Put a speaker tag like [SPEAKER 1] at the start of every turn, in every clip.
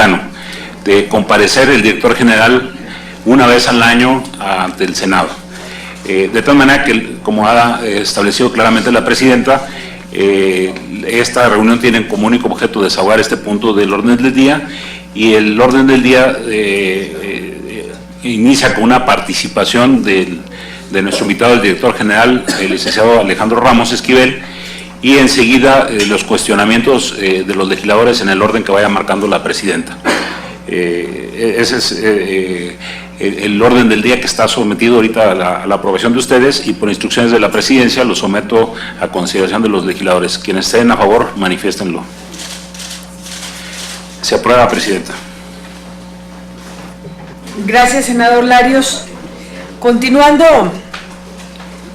[SPEAKER 1] Mexicano, de comparecer el director general una vez al año ante el Senado. De tal manera que, como ha establecido claramente la presidenta, esta reunión tiene en común y como objeto desahogar este punto del orden del día, y el orden del día inicia con una participación de nuestro invitado, el director general, el licenciado Alejandro Ramos Esquivel, y enseguida los cuestionamientos de los legisladores en el orden que vaya marcando la presidenta. Ese es el orden del día que está sometido ahorita a la aprobación de ustedes, y por instrucciones de la presidencia lo someto a consideración de los legisladores. Quienes estén a favor, manifiéstenlo. Se aprueba, presidenta.
[SPEAKER 2] Gracias, senador Larios. Continuando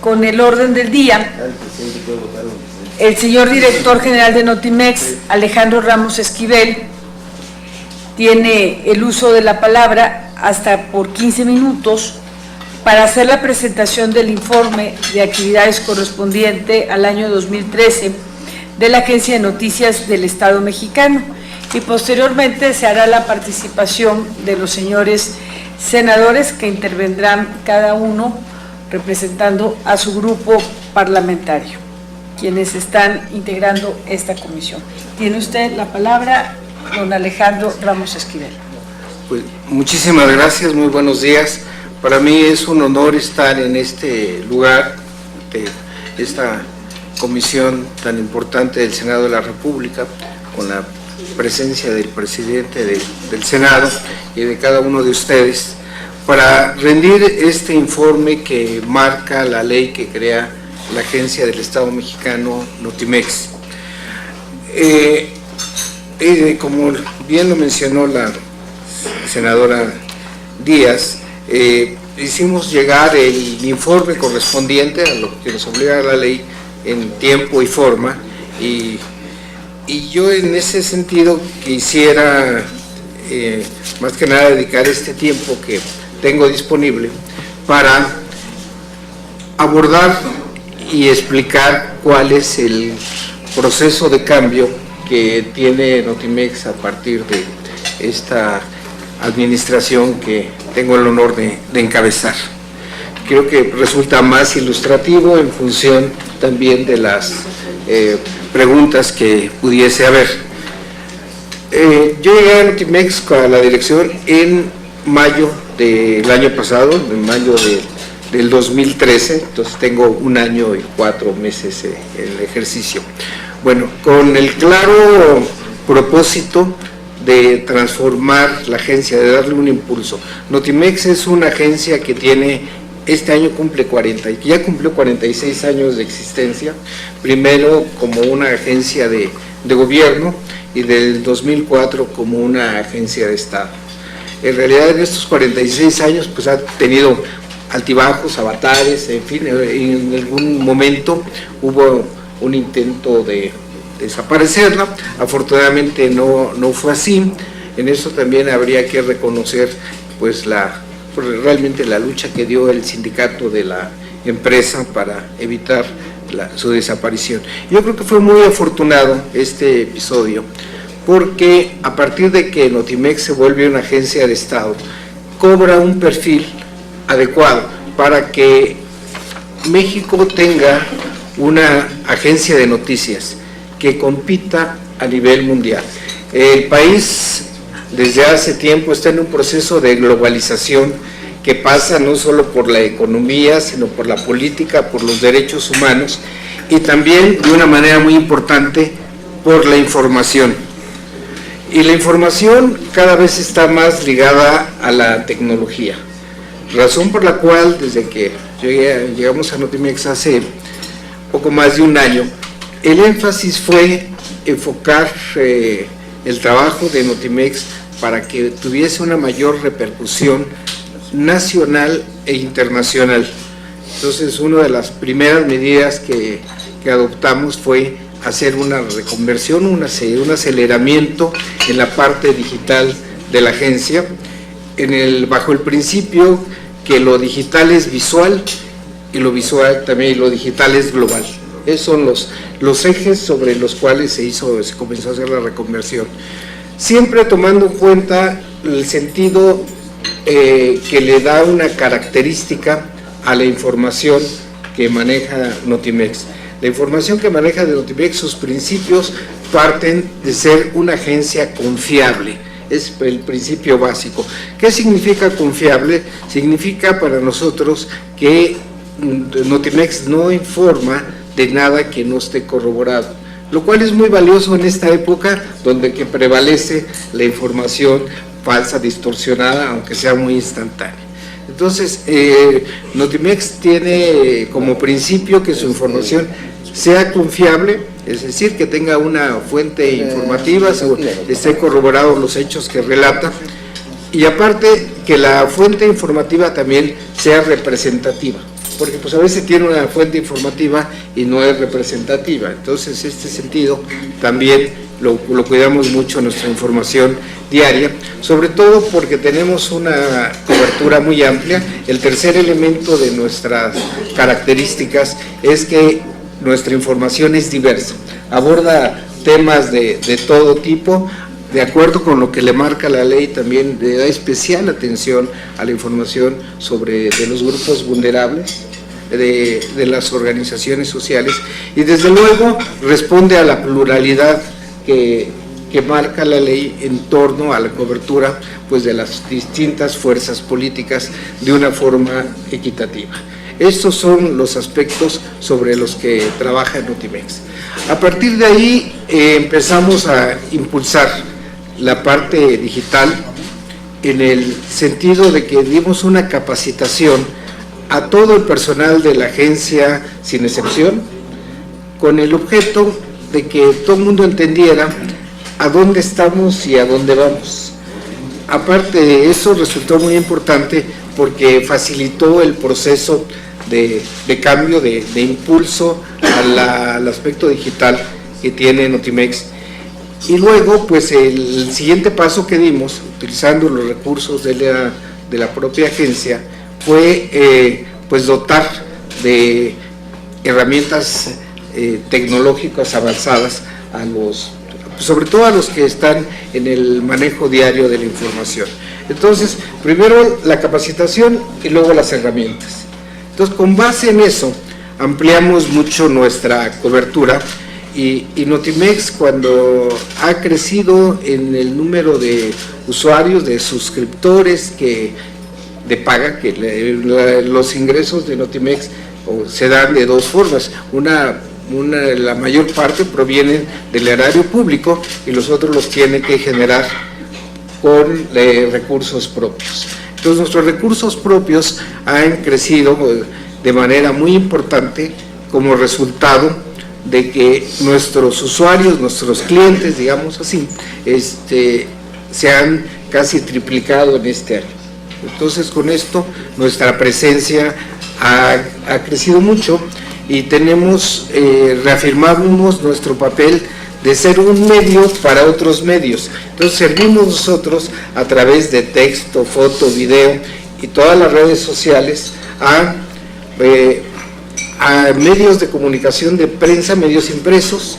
[SPEAKER 2] con el orden del día, el señor director general de Notimex, Alejandro Ramos Esquivel, tiene el uso de la palabra hasta por 15 minutos para hacer la presentación del informe de actividades correspondiente al año 2013 de la Agencia de Noticias del Estado Mexicano, y posteriormente se hará la participación de los señores senadores, que intervendrán cada uno representando a su grupo parlamentario, quienes están integrando esta comisión. Tiene usted la palabra, don Alejandro Ramos Esquivel.
[SPEAKER 3] Pues, muchísimas gracias, muy buenos días. Para mí es un honor estar en este lugar, de esta comisión tan importante del Senado de la República, con la presencia del presidente del Senado y de cada uno de ustedes, para rendir este informe que marca la ley que crea la Agencia del Estado Mexicano, Notimex. Como bien lo mencionó la senadora Díaz, hicimos llegar el informe correspondiente a lo que nos obliga la ley en tiempo y forma, y yo en ese sentido quisiera más que nada dedicar este tiempo que tengo disponible para abordar y explicar cuál es el proceso de cambio que tiene Notimex a partir de esta administración que tengo el honor de encabezar. Creo que resulta más ilustrativo en función también de las preguntas que pudiese haber. Yo llegué a Notimex a la dirección en mayo del año pasado, en mayo del 2013, entonces tengo 1 año y 4 meses en el ejercicio. Bueno, con el claro propósito de transformar la agencia, de darle un impulso. Notimex es una agencia que este año ya cumplió 46 años de existencia, primero como una agencia de gobierno y del 2004 como una agencia de Estado. En realidad en estos 46 años pues ha tenido altibajos, avatares, en fin, en algún momento hubo un intento de desaparecerla, afortunadamente no fue así. En eso también habría que reconocer pues realmente la lucha que dio el sindicato de la empresa para evitar su desaparición. Yo creo que fue muy afortunado este episodio, porque a partir de que Notimex se vuelve una agencia de Estado, cobra un perfil adecuado para que México tenga una agencia de noticias que compita a nivel mundial. El país desde hace tiempo está en un proceso de globalización que pasa no solo por la economía, sino por la política, por los derechos humanos y también, de una manera muy importante, por la información. Y la información cada vez está más ligada a la tecnología, razón por la cual desde que llegamos a Notimex hace poco más de 1 año, el énfasis fue enfocar el trabajo de Notimex para que tuviese una mayor repercusión nacional e internacional. Entonces, una de las primeras medidas que adoptamos fue hacer una reconversión, un aceleramiento en la parte digital de la agencia, bajo el principio que lo digital es visual y lo visual también, y lo digital es global. Esos son los ejes sobre los cuales se comenzó a hacer la reconversión. siempre tomando en cuenta el sentido que le da una característica a la información que maneja Notimex. La información que maneja de Notimex, sus principios parten de ser una agencia confiable. Es el principio básico. ¿Qué significa confiable? Significa para nosotros que Notimex no informa de nada que no esté corroborado, lo cual es muy valioso en esta época donde que prevalece la información falsa, distorsionada, aunque sea muy instantánea. Entonces, Notimex tiene como principio que su información sea confiable, es decir, que tenga una fuente informativa, esté corroborado los hechos que relata, y aparte que la fuente informativa también sea representativa, porque pues a veces tiene una fuente informativa y no es representativa. Entonces, este sentido también lo cuidamos mucho en nuestra información diaria, sobre todo porque tenemos una cobertura muy amplia. El tercer elemento de nuestras características es que nuestra información es diversa, aborda temas de todo tipo, de acuerdo con lo que le marca la ley. También le da especial atención a la información de los grupos vulnerables, de las organizaciones sociales, y desde luego responde a la pluralidad que marca la ley en torno a la cobertura pues de las distintas fuerzas políticas de una forma equitativa. Estos son los aspectos sobre los que trabaja Notimex. A partir de ahí empezamos a impulsar la parte digital en el sentido de que dimos una capacitación a todo el personal de la agencia sin excepción, con el objeto de que todo el mundo entendiera a dónde estamos y a dónde vamos. Aparte de eso, resultó muy importante porque facilitó el proceso de cambio, de impulso al aspecto digital que tiene Notimex. Y luego, pues el siguiente paso que dimos, utilizando los recursos de la propia agencia, fue pues dotar de herramientas tecnológicas avanzadas sobre todo a los que están en el manejo diario de la información. Entonces, primero la capacitación y luego las herramientas. Entonces, con base en eso, ampliamos mucho nuestra cobertura y Notimex, cuando ha crecido en el número de usuarios, de suscriptores de paga, que los ingresos de Notimex se dan de dos formas. La mayor parte provienen del erario público y los otros los tiene que generar con recursos propios. Entonces, nuestros recursos propios han crecido de manera muy importante como resultado de que nuestros usuarios, nuestros clientes, digamos así, se han casi triplicado en este año. Entonces, con esto nuestra presencia ha crecido mucho y reafirmamos nuestro papel de ser un medio para otros medios. Entonces, servimos nosotros a través de texto, foto, video y todas las redes sociales a medios de comunicación de prensa, medios impresos,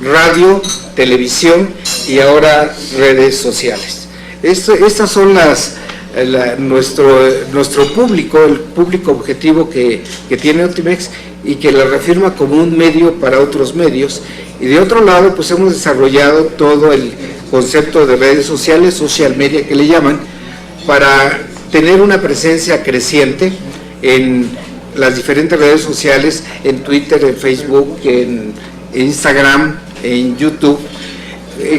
[SPEAKER 3] radio, televisión y ahora redes sociales. Estas son nuestro público, el público objetivo que tiene Notimex y que la reafirma como un medio para otros medios. Y de otro lado, pues hemos desarrollado todo el concepto de redes sociales, social media que le llaman, para tener una presencia creciente en las diferentes redes sociales, en Twitter, en Facebook, en Instagram, en YouTube,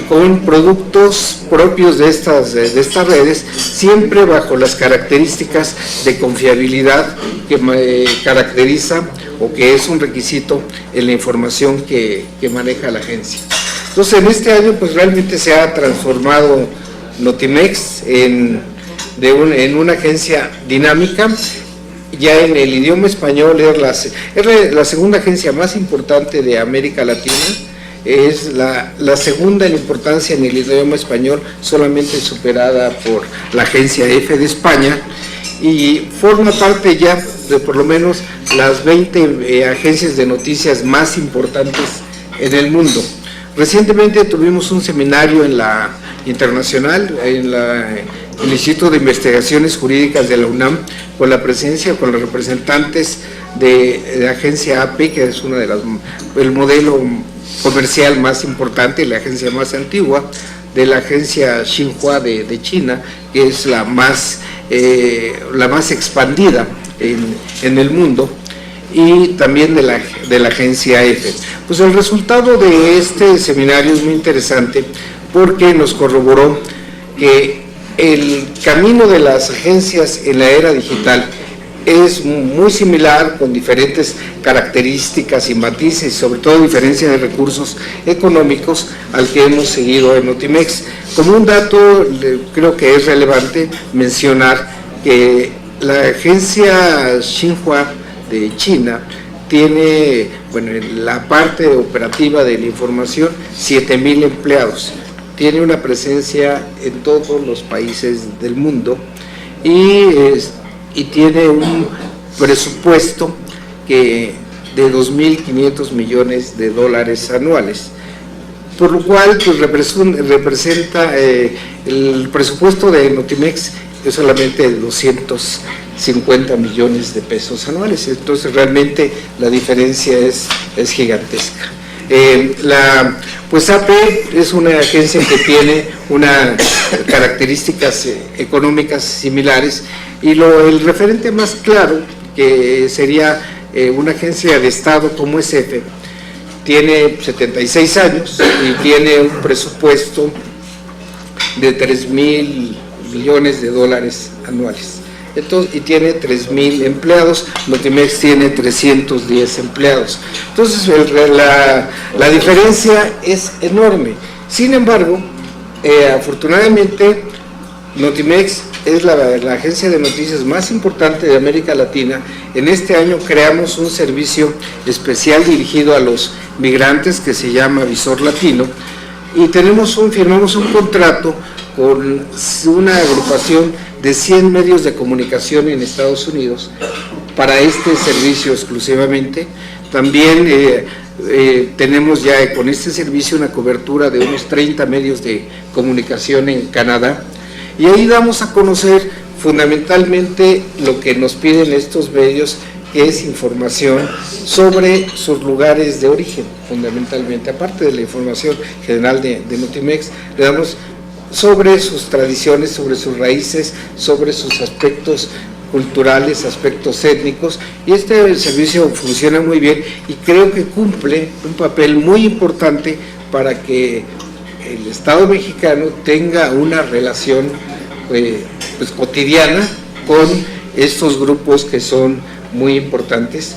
[SPEAKER 3] con productos propios de estas redes, siempre bajo las características de confiabilidad que caracteriza o que es un requisito en la información que maneja la agencia. Entonces, en este año pues realmente se ha transformado Notimex en una agencia dinámica. Ya en el idioma español es la segunda agencia más importante de América Latina, es la segunda en importancia en el idioma español, solamente superada por la agencia EFE de España, y forma parte ya de por lo menos las 20 agencias de noticias más importantes en el mundo. Recientemente tuvimos un seminario en la internacional en el Instituto de Investigaciones Jurídicas de la UNAM, con la presencia, con los representantes de la agencia API, que es el modelo comercial más importante, la agencia más antigua, de la agencia Xinhua de China, que es la más expandida en el mundo, y también de la agencia EFE. Pues el resultado de este seminario es muy interesante porque nos corroboró que el camino de las agencias en la era digital es muy similar, con diferentes características y matices, sobre todo diferencia de recursos económicos, al que hemos seguido en Notimex. Como un dato, creo que es relevante mencionar que la agencia Xinhua de China tiene, en la parte operativa de la información, 7,000 empleados. Tiene una presencia en todos los países del mundo y tiene un presupuesto de 2.500 millones de dólares anuales, por lo cual pues, representa el presupuesto de Notimex es solamente de 250 millones de pesos anuales. Entonces realmente la diferencia es gigantesca. Pues AP es una agencia que tiene unas características económicas similares, y el referente más claro, que sería una agencia de Estado como es EFE, tiene 76 años y tiene un presupuesto de 3,000 millones de dólares anuales. Entonces, y tiene 3,000 empleados, Notimex tiene 310 empleados. Entonces la diferencia es enorme. Sin embargo, afortunadamente, Notimex es la agencia de noticias más importante de América Latina. En este año creamos un servicio especial dirigido a los migrantes que se llama Visor Latino, y firmamos un contrato con una agrupación de 100 medios de comunicación en Estados Unidos para este servicio exclusivamente. También tenemos ya con este servicio una cobertura de unos 30 medios de comunicación en Canadá, y ahí damos a conocer fundamentalmente lo que nos piden estos medios, que es información sobre sus lugares de origen, fundamentalmente, aparte de la información general de Notimex, le damos sobre sus tradiciones, sobre sus raíces, sobre sus aspectos culturales, aspectos étnicos, y este servicio funciona muy bien y creo que cumple un papel muy importante para que el Estado mexicano tenga una relación pues cotidiana con estos grupos que son muy importantes.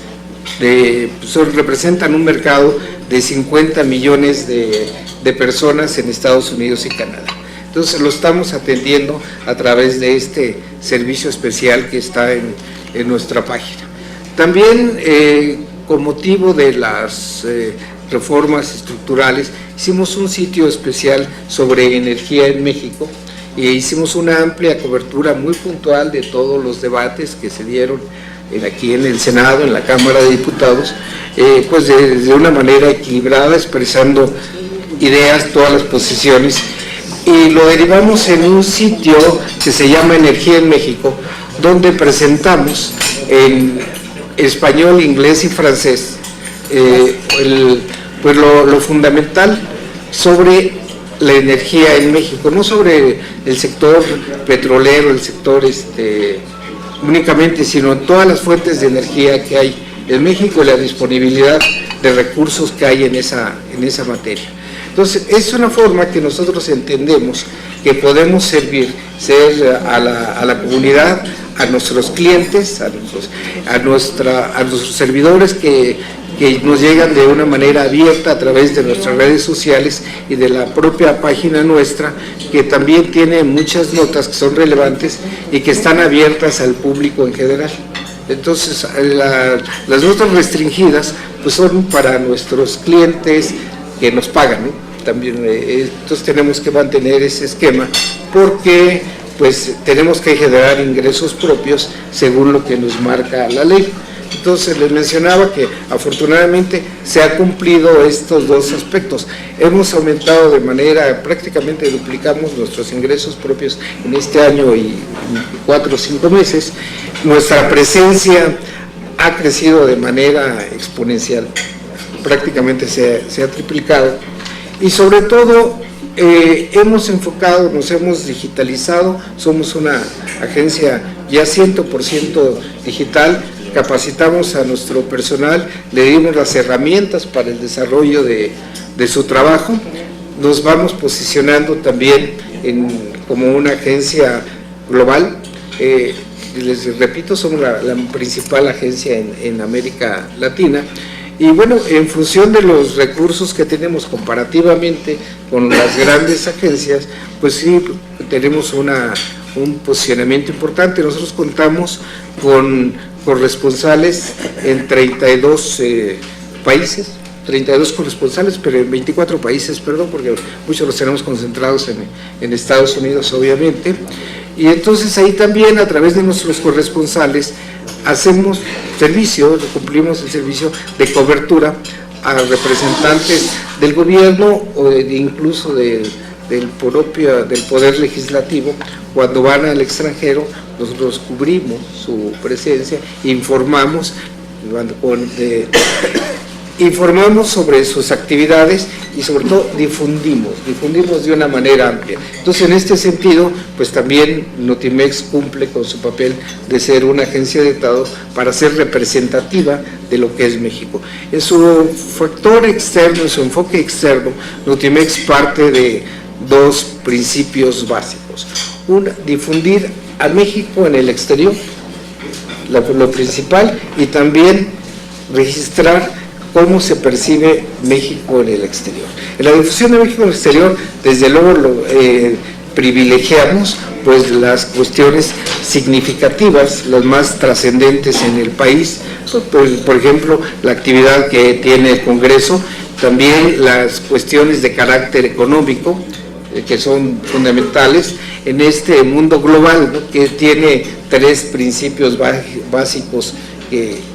[SPEAKER 3] Representan un mercado de 50 millones de personas en Estados Unidos y Canadá. Entonces lo estamos atendiendo a través de este servicio especial que está en nuestra página. También con motivo de las reformas estructurales hicimos un sitio especial sobre energía en México, e hicimos una amplia cobertura muy puntual de todos los debates que se dieron aquí en el Senado, en la Cámara de Diputados, pues de una manera equilibrada, expresando ideas, todas las posiciones, y lo derivamos en un sitio que se llama Energía en México, donde presentamos en español, inglés y francés pues lo fundamental sobre la energía en México, no sobre el sector petrolero, el sector únicamente, sino todas las fuentes de energía que hay en México y la disponibilidad de recursos que hay en esa materia. Entonces, es una forma que nosotros entendemos que podemos ser a la comunidad, a nuestros clientes, a nuestros servidores que nos llegan de una manera abierta a través de nuestras redes sociales y de la propia página nuestra, que también tiene muchas notas que son relevantes y que están abiertas al público en general. Entonces, las notas restringidas pues son para nuestros clientes que nos pagan, ¿no? También, entonces tenemos que mantener ese esquema porque pues tenemos que generar ingresos propios según lo que nos marca la ley. Entonces les mencionaba que afortunadamente se ha cumplido estos dos aspectos. Hemos aumentado de manera, prácticamente duplicamos nuestros ingresos propios en este año y 4 o 5 meses. Nuestra presencia ha crecido de manera exponencial, prácticamente se ha triplicado, y sobre todo hemos enfocado, nos hemos digitalizado, somos una agencia ya 100% digital, capacitamos a nuestro personal, le dimos las herramientas para el desarrollo de su trabajo, nos vamos posicionando también como una agencia global. Les repito, somos la principal agencia en América Latina, y bueno, en función de los recursos que tenemos comparativamente con las grandes agencias, pues sí, tenemos un posicionamiento importante. Nosotros contamos con corresponsales en 32 países, 32 corresponsales, pero en 24 países, perdón, porque muchos los tenemos concentrados en Estados Unidos, obviamente. Y entonces ahí también, a través de nuestros corresponsales, hacemos servicio, cumplimos el servicio de cobertura a representantes del gobierno o incluso del Poder Legislativo. Cuando van al extranjero, nosotros cubrimos su presencia, informamos sobre sus actividades y sobre todo difundimos de una manera amplia. Entonces, en este sentido, pues también Notimex cumple con su papel de ser una agencia de Estado para ser representativa de lo que es México. En su factor externo, en su enfoque externo, Notimex parte de dos principios básicos. Uno, difundir a México en el exterior, lo principal, y también registrar cómo se percibe México en el exterior. En la difusión de México en el exterior, desde luego privilegiamos pues las cuestiones significativas, las más trascendentes en el país, pues, por ejemplo, la actividad que tiene el Congreso, también las cuestiones de carácter económico, que son fundamentales en este mundo global, ¿no?, que tiene 3 principios básicos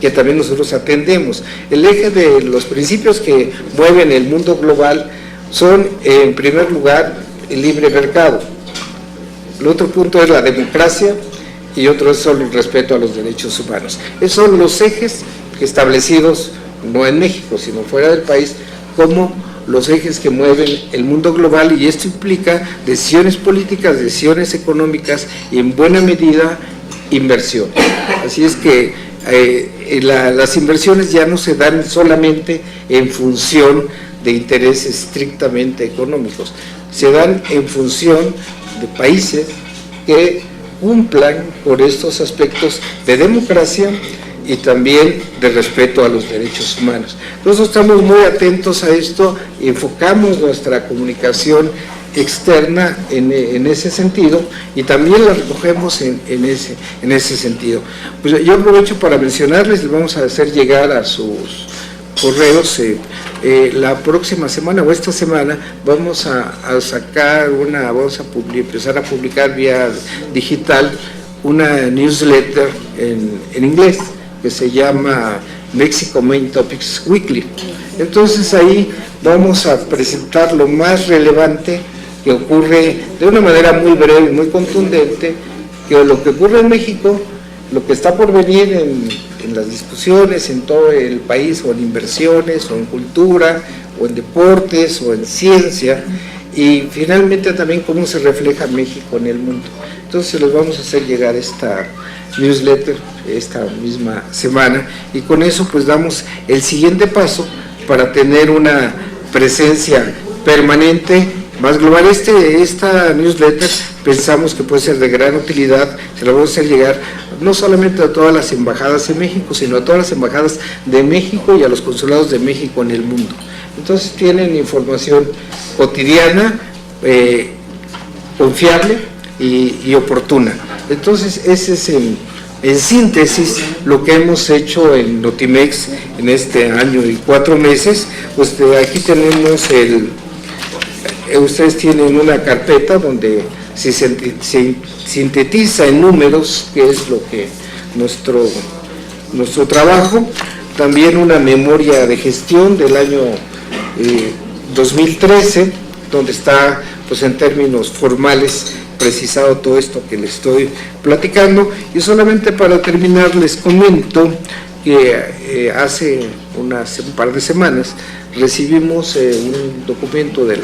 [SPEAKER 3] que también nosotros atendemos. El eje de los principios que mueven el mundo global son, en primer lugar, el libre mercado. El otro punto es la democracia y otro es el respeto a los derechos humanos. Esos son los ejes establecidos, no en México, sino fuera del país, como los ejes que mueven el mundo global, y esto implica decisiones políticas, decisiones económicas y, en buena medida, inversión. Así es que las inversiones ya no se dan solamente en función de intereses estrictamente económicos, se dan en función de países que cumplan con estos aspectos de democracia y también de respeto a los derechos humanos. Nosotros estamos muy atentos a esto y enfocamos nuestra comunicación externa en ese sentido, y también la recogemos en ese sentido. Pues yo aprovecho para mencionarles, les vamos a hacer llegar a sus correos la próxima semana o esta semana vamos a sacar empezar a publicar vía digital una newsletter en inglés que se llama Mexico Main Topics Weekly. Entonces ahí vamos a presentar lo más relevante que ocurre de una manera muy breve, muy contundente, que lo que ocurre en México, lo que está por venir en las discusiones en todo el país, o en inversiones, o en cultura, o en deportes, o en ciencia, y finalmente también cómo se refleja México en el mundo. Entonces les vamos a hacer llegar esta newsletter esta misma semana, y con eso pues damos el siguiente paso para tener una presencia permanente más global. Esta newsletter pensamos que puede ser de gran utilidad, se la vamos a hacer llegar no solamente a todas las embajadas en México, sino a todas las embajadas de México y a los consulados de México en el mundo. Entonces tienen información cotidiana, confiable y oportuna. Entonces ese es en síntesis lo que hemos hecho en Notimex en este año y 4 meses. Pues aquí tenemos ustedes tienen una carpeta donde se sintetiza en números qué es lo que nuestro nuestro trabajo. También una memoria de gestión del año 2013, donde está, pues en términos formales, precisado todo esto que les estoy platicando. Y solamente para terminar les comento que hace un par de semanas recibimos un documento del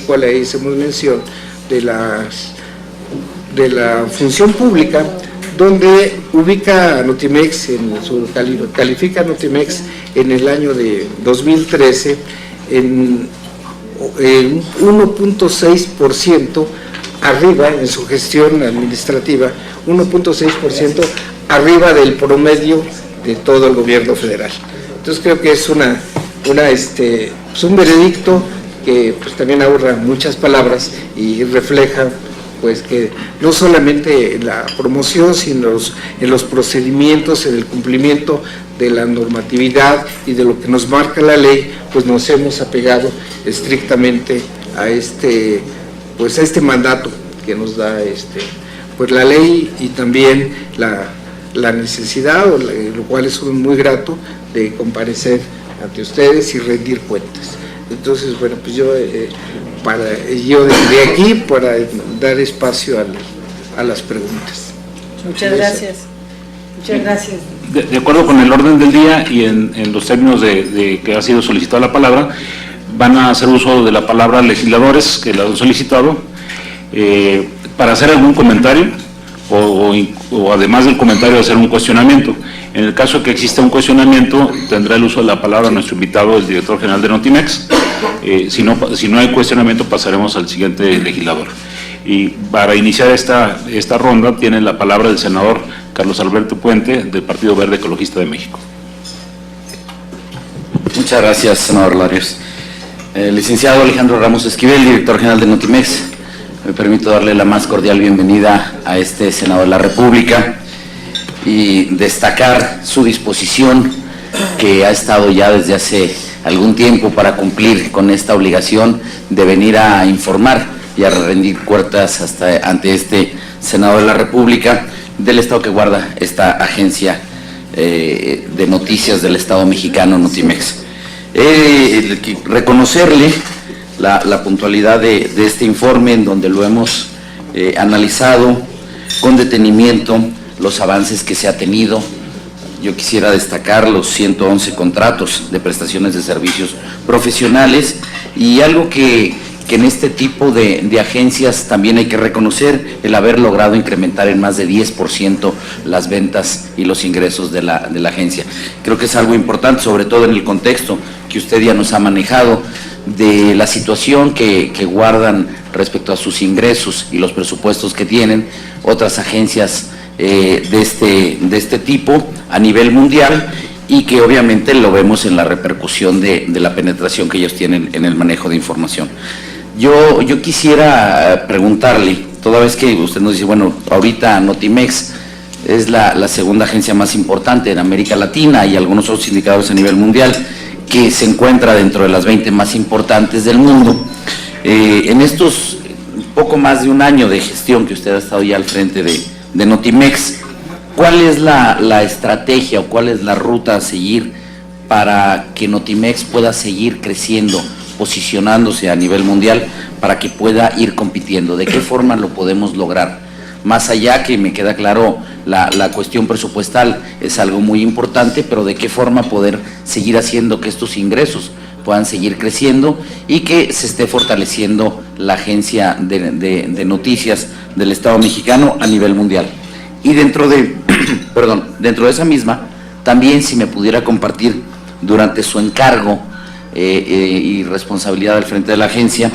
[SPEAKER 3] cual ahí hacemos mención de la función pública, donde ubica a Notimex, califica a Notimex en el año de 2013 en 1.6% arriba en su gestión administrativa, 1.6% arriba del promedio de todo el gobierno federal. Entonces creo que es un veredicto que pues también ahorra muchas palabras y refleja pues que no solamente la promoción, sino en los procedimientos, en el cumplimiento de la normatividad y de lo que nos marca la ley, pues nos hemos apegado estrictamente a este mandato que nos da pues la ley, y también la necesidad, lo cual es muy grato, de comparecer ante ustedes y rendir cuentas. Entonces, bueno, pues yo de aquí para dar espacio a las preguntas.
[SPEAKER 2] Muchas gracias. Muchas gracias.
[SPEAKER 1] De acuerdo con el orden del día y en los términos de que ha sido solicitada la palabra, van a hacer uso de la palabra legisladores que la han solicitado para hacer algún comentario o además del comentario hacer un cuestionamiento. En el caso de que exista un cuestionamiento, tendrá el uso de la palabra nuestro invitado, el director general de Notimex. Si no hay cuestionamiento, pasaremos al siguiente legislador. Y para iniciar esta ronda, tiene la palabra el senador Carlos Alberto Puente, del Partido Verde Ecologista de México.
[SPEAKER 4] Muchas gracias, senador Larios. Licenciado Alejandro Ramos Esquivel, director general de Notimex, me permito darle la más cordial bienvenida a este Senado de la República y destacar su disposición, que ha estado ya desde hace algún tiempo para cumplir con esta obligación de venir a informar y a rendir cuentas ante este Senado de la República del Estado que guarda esta agencia de noticias del Estado mexicano, Notimex. Reconocerle la puntualidad de este informe, en donde lo hemos analizado con detenimiento, los avances que se ha tenido. Yo quisiera destacar los 111 contratos de prestaciones de servicios profesionales, y algo que en este tipo de agencias también hay que reconocer, el haber logrado incrementar en más de 10% las ventas y los ingresos de la agencia. Creo que es algo importante, sobre todo en el contexto que usted ya nos ha manejado, de la situación que guardan respecto a sus ingresos y los presupuestos que tienen otras agencias de este tipo a nivel mundial, y que obviamente lo vemos en la repercusión de la penetración que ellos tienen en el manejo de información. Yo quisiera preguntarle, toda vez que usted nos dice, bueno, ahorita Notimex es la segunda agencia más importante en América Latina y algunos otros indicadores a nivel mundial, que se encuentra dentro de las 20 más importantes del mundo. En estos poco más de un año de gestión que usted ha estado ya al frente de Notimex, ¿cuál es la estrategia o cuál es la ruta a seguir para que Notimex pueda seguir creciendo, posicionándose a nivel mundial, para que pueda ir compitiendo? ¿De qué forma lo podemos lograr? Más allá, que me queda claro, la cuestión presupuestal es algo muy importante, pero ¿de qué forma poder seguir haciendo que estos ingresos puedan seguir creciendo y que se esté fortaleciendo la agencia de noticias del Estado mexicano a nivel mundial? Y dentro de esa misma, también si me pudiera compartir, durante su encargo y responsabilidad al frente de la agencia,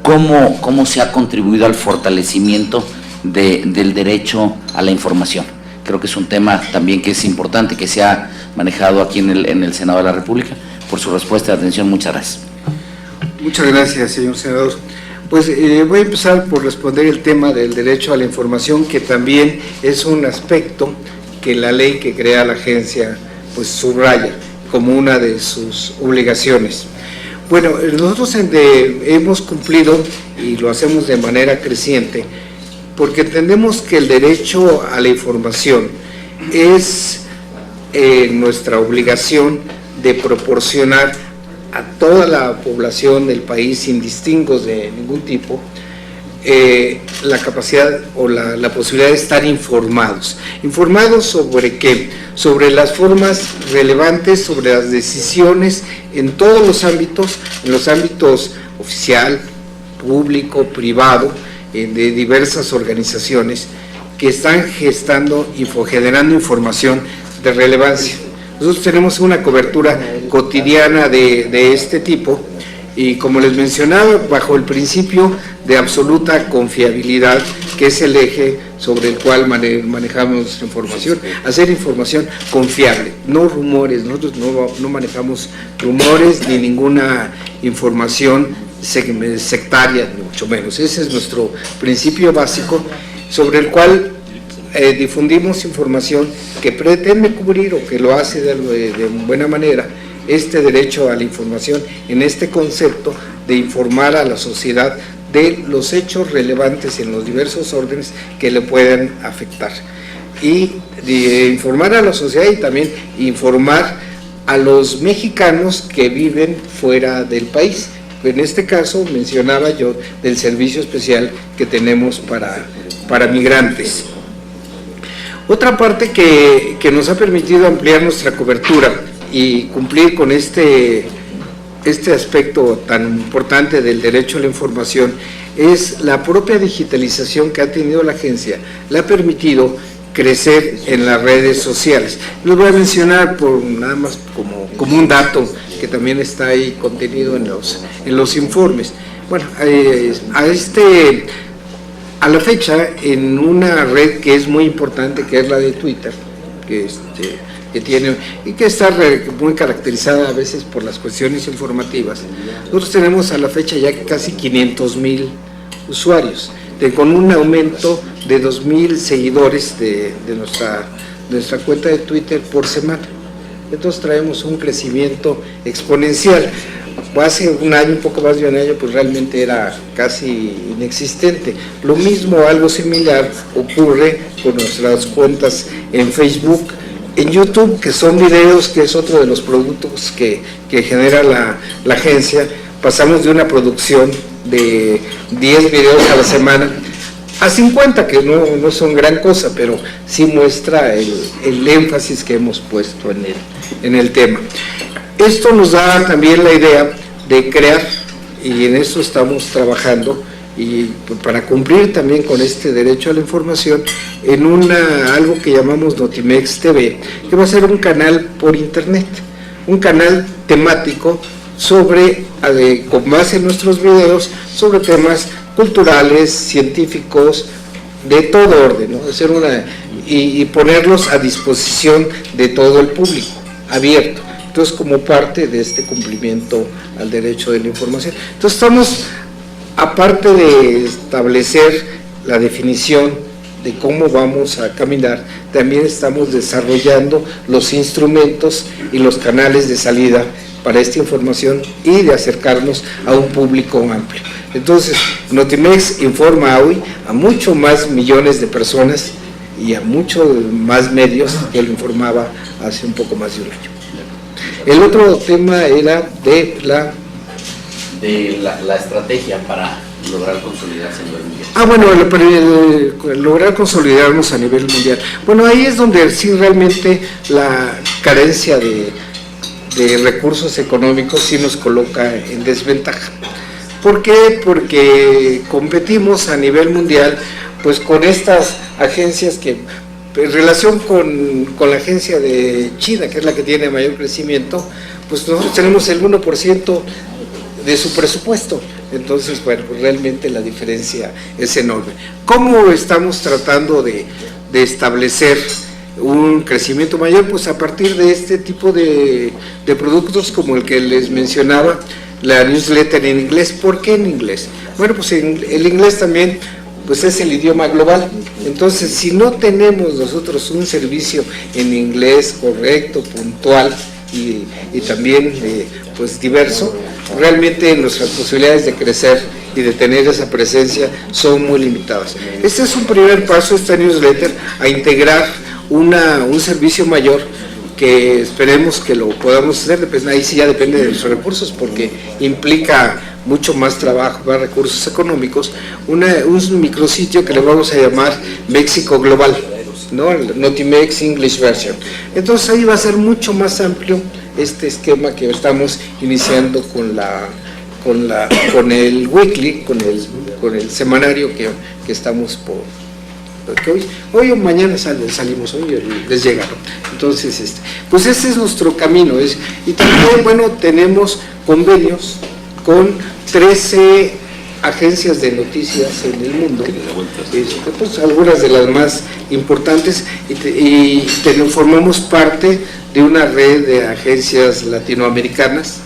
[SPEAKER 4] cómo se ha contribuido al fortalecimiento del derecho a la información. Creo que es un tema también que es importante, que se ha manejado aquí en el Senado de la República. Por su respuesta y atención, muchas gracias.
[SPEAKER 3] Muchas gracias, señor senador. Pues voy a empezar por responder el tema del derecho a la información, que también es un aspecto que la ley que crea la agencia pues subraya como una de sus obligaciones. Bueno, nosotros hemos cumplido y lo hacemos de manera creciente, porque entendemos que el derecho a la información es nuestra obligación de proporcionar a toda la población del país, sin distingos de ningún tipo, la capacidad o la posibilidad de estar informados. ¿Informados sobre qué? Sobre las formas relevantes, sobre las decisiones en todos los ámbitos, en los ámbitos oficial, público, privado, de diversas organizaciones que están generando información de relevancia. Nosotros tenemos una cobertura cotidiana de este tipo y, como les mencionaba, bajo el principio de absoluta confiabilidad, que es el eje sobre el cual manejamos nuestra información, hacer información confiable, no rumores. Nosotros no manejamos rumores ni ninguna información sectaria, ni mucho menos. Ese es nuestro principio básico, sobre el cual difundimos información que pretende cubrir, o que lo hace de buena manera, este derecho a la información, en este concepto de informar a la sociedad de los hechos relevantes en los diversos órdenes que le puedan afectar, y de informar a la sociedad y también informar a los mexicanos que viven fuera del país. En este caso mencionaba yo del servicio especial que tenemos para migrantes. Otra parte que nos ha permitido ampliar nuestra cobertura y cumplir con este aspecto tan importante del derecho a la información es la propia digitalización que ha tenido la agencia. Le ha permitido crecer en las redes sociales. Los voy a mencionar nada más como un dato que también está ahí contenido en los informes. Bueno, a la fecha, en una red que es muy importante, que es la de Twitter, que tiene y que está muy caracterizada a veces por las cuestiones informativas, nosotros tenemos a la fecha ya casi 500,000 usuarios, con un aumento de 2,000 seguidores de nuestra cuenta de Twitter por semana. Entonces traemos un crecimiento exponencial. Hace un año, un poco más de un año, pues realmente era casi inexistente. Lo mismo, algo similar, ocurre con nuestras cuentas en Facebook, en YouTube, que son videos, que es otro de los productos que genera la agencia. Pasamos de una producción de 10 videos a la semana a 50, que no son gran cosa, pero sí muestra el énfasis que hemos puesto en el tema. Esto nos da también la idea de crear, y en eso estamos trabajando, y para cumplir también con este derecho a la información, en algo que llamamos Notimex TV, que va a ser un canal por internet, un canal temático con base en nuestros videos, sobre temas culturales, científicos, de todo orden, ¿no? Y ponerlos a disposición de todo el público, abierto. Entonces, como parte de este cumplimiento al derecho de la información. Entonces, estamos, aparte de establecer la definición de cómo vamos a caminar, también estamos desarrollando los instrumentos y los canales de salida para esta información y de acercarnos a un público amplio. Entonces, Notimex informa hoy a mucho más millones de personas y a muchos más medios que lo informaba hace un poco más de un año. El otro tema era de
[SPEAKER 4] la estrategia para lograr consolidarse a nivel mundial.
[SPEAKER 3] Para lograr consolidarnos a nivel mundial. Bueno, ahí es donde sí realmente la carencia de recursos económicos sí nos coloca en desventaja. ¿Por qué? Porque competimos a nivel mundial pues con estas agencias que, en relación con la agencia de China, que es la que tiene mayor crecimiento, pues nosotros tenemos el 1% de su presupuesto. Entonces, bueno, pues realmente la diferencia es enorme. ¿Cómo estamos tratando de establecer un crecimiento mayor? Pues a partir de este tipo de productos como el que les mencionaba, la newsletter en inglés. ¿Por qué en inglés? Bueno, pues el inglés también pues es el idioma global. Entonces, si no tenemos nosotros un servicio en inglés correcto, puntual y también pues diverso, realmente nuestras posibilidades de crecer y de tener esa presencia son muy limitadas. Este es un primer paso, esta newsletter, a integrar un servicio mayor que esperemos que lo podamos hacer, pues ahí sí ya depende de los recursos, porque implica mucho más trabajo, más recursos económicos, un micrositio que le vamos a llamar México Global, ¿no? El Notimex English Version. Entonces ahí va a ser mucho más amplio este esquema que estamos iniciando con el weekly, con el semanario que estamos que hoy o mañana salimos, hoy les llega, ¿no? Entonces, pues ese es nuestro camino, y también, bueno, tenemos convenios con 13 agencias de noticias en el mundo, pues algunas de las más importantes, y formamos parte de una red de agencias latinoamericanas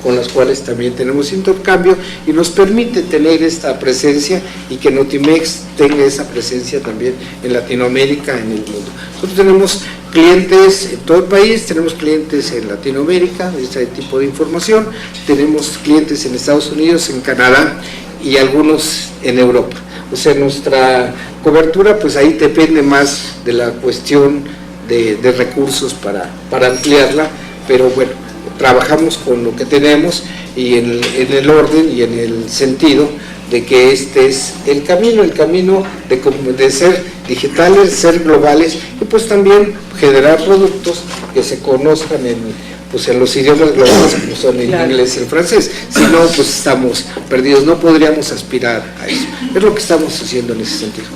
[SPEAKER 3] con las cuales también tenemos intercambio, y nos permite tener esta presencia y que Notimex tenga esa presencia también en Latinoamérica, en el mundo. Nosotros tenemos clientes en todo el país, tenemos clientes en Latinoamérica, este tipo de información, tenemos clientes en Estados Unidos, en Canadá y algunos en Europa. O sea, nuestra cobertura, pues ahí depende más de la cuestión de recursos para ampliarla, pero bueno, trabajamos con lo que tenemos y en el orden y en el sentido de que este es el camino de ser digitales, ser globales, y pues también generar productos que se conozcan en los idiomas globales, como son el inglés y el francés. Si no, pues estamos perdidos, no podríamos aspirar a eso. Es lo que estamos haciendo en ese sentido.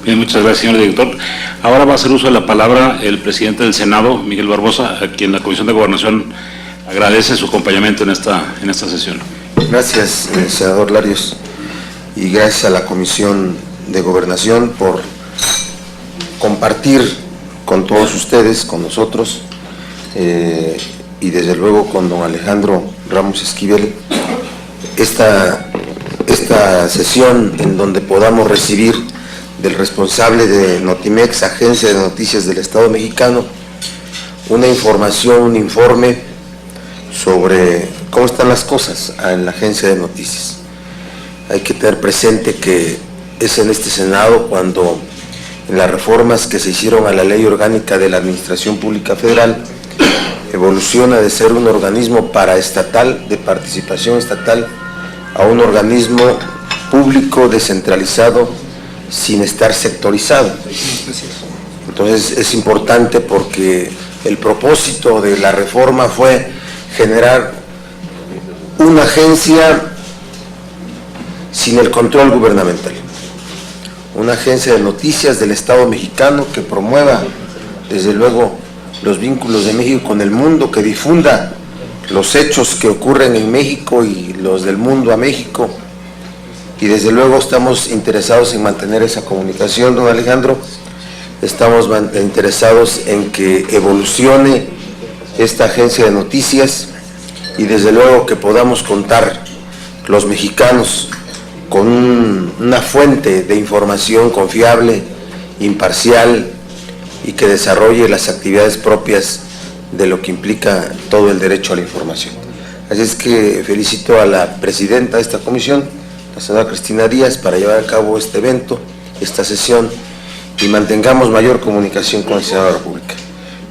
[SPEAKER 1] Bien, muchas gracias, señor director. Ahora va a hacer uso de la palabra el presidente del Senado, Miguel Barbosa, a quien la Comisión de Gobernación agradece su acompañamiento en esta sesión.
[SPEAKER 5] Gracias, senador Larios, y gracias a la Comisión de Gobernación por compartir con todos ustedes, con nosotros, y desde luego con don Alejandro Ramos Esquivel, esta sesión en donde podamos recibir del responsable de Notimex, Agencia de Noticias del Estado Mexicano, una información, un informe sobre cómo están las cosas en la Agencia de Noticias. Hay que tener presente que es en este Senado cuando en las reformas que se hicieron a la Ley Orgánica de la Administración Pública Federal evoluciona de ser un organismo paraestatal, de participación estatal, a un organismo público descentralizado sin estar sectorizado. Entonces es importante porque el propósito de la reforma fue generar una agencia sin el control gubernamental, una agencia de noticias del Estado mexicano que promueva desde luego los vínculos de México con el mundo, que difunda los hechos que ocurren en México y los del mundo a México, y desde luego estamos interesados en mantener esa comunicación, don Alejandro. Estamos interesados en que evolucione esta agencia de noticias y desde luego que podamos contar los mexicanos con una fuente de información confiable, imparcial y que desarrolle las actividades propias de lo que implica todo el derecho a la información. Así es que felicito a la presidenta de esta comisión, la senadora Cristina Díaz, para llevar a cabo este evento, esta sesión, y mantengamos mayor comunicación con el Senado de la República.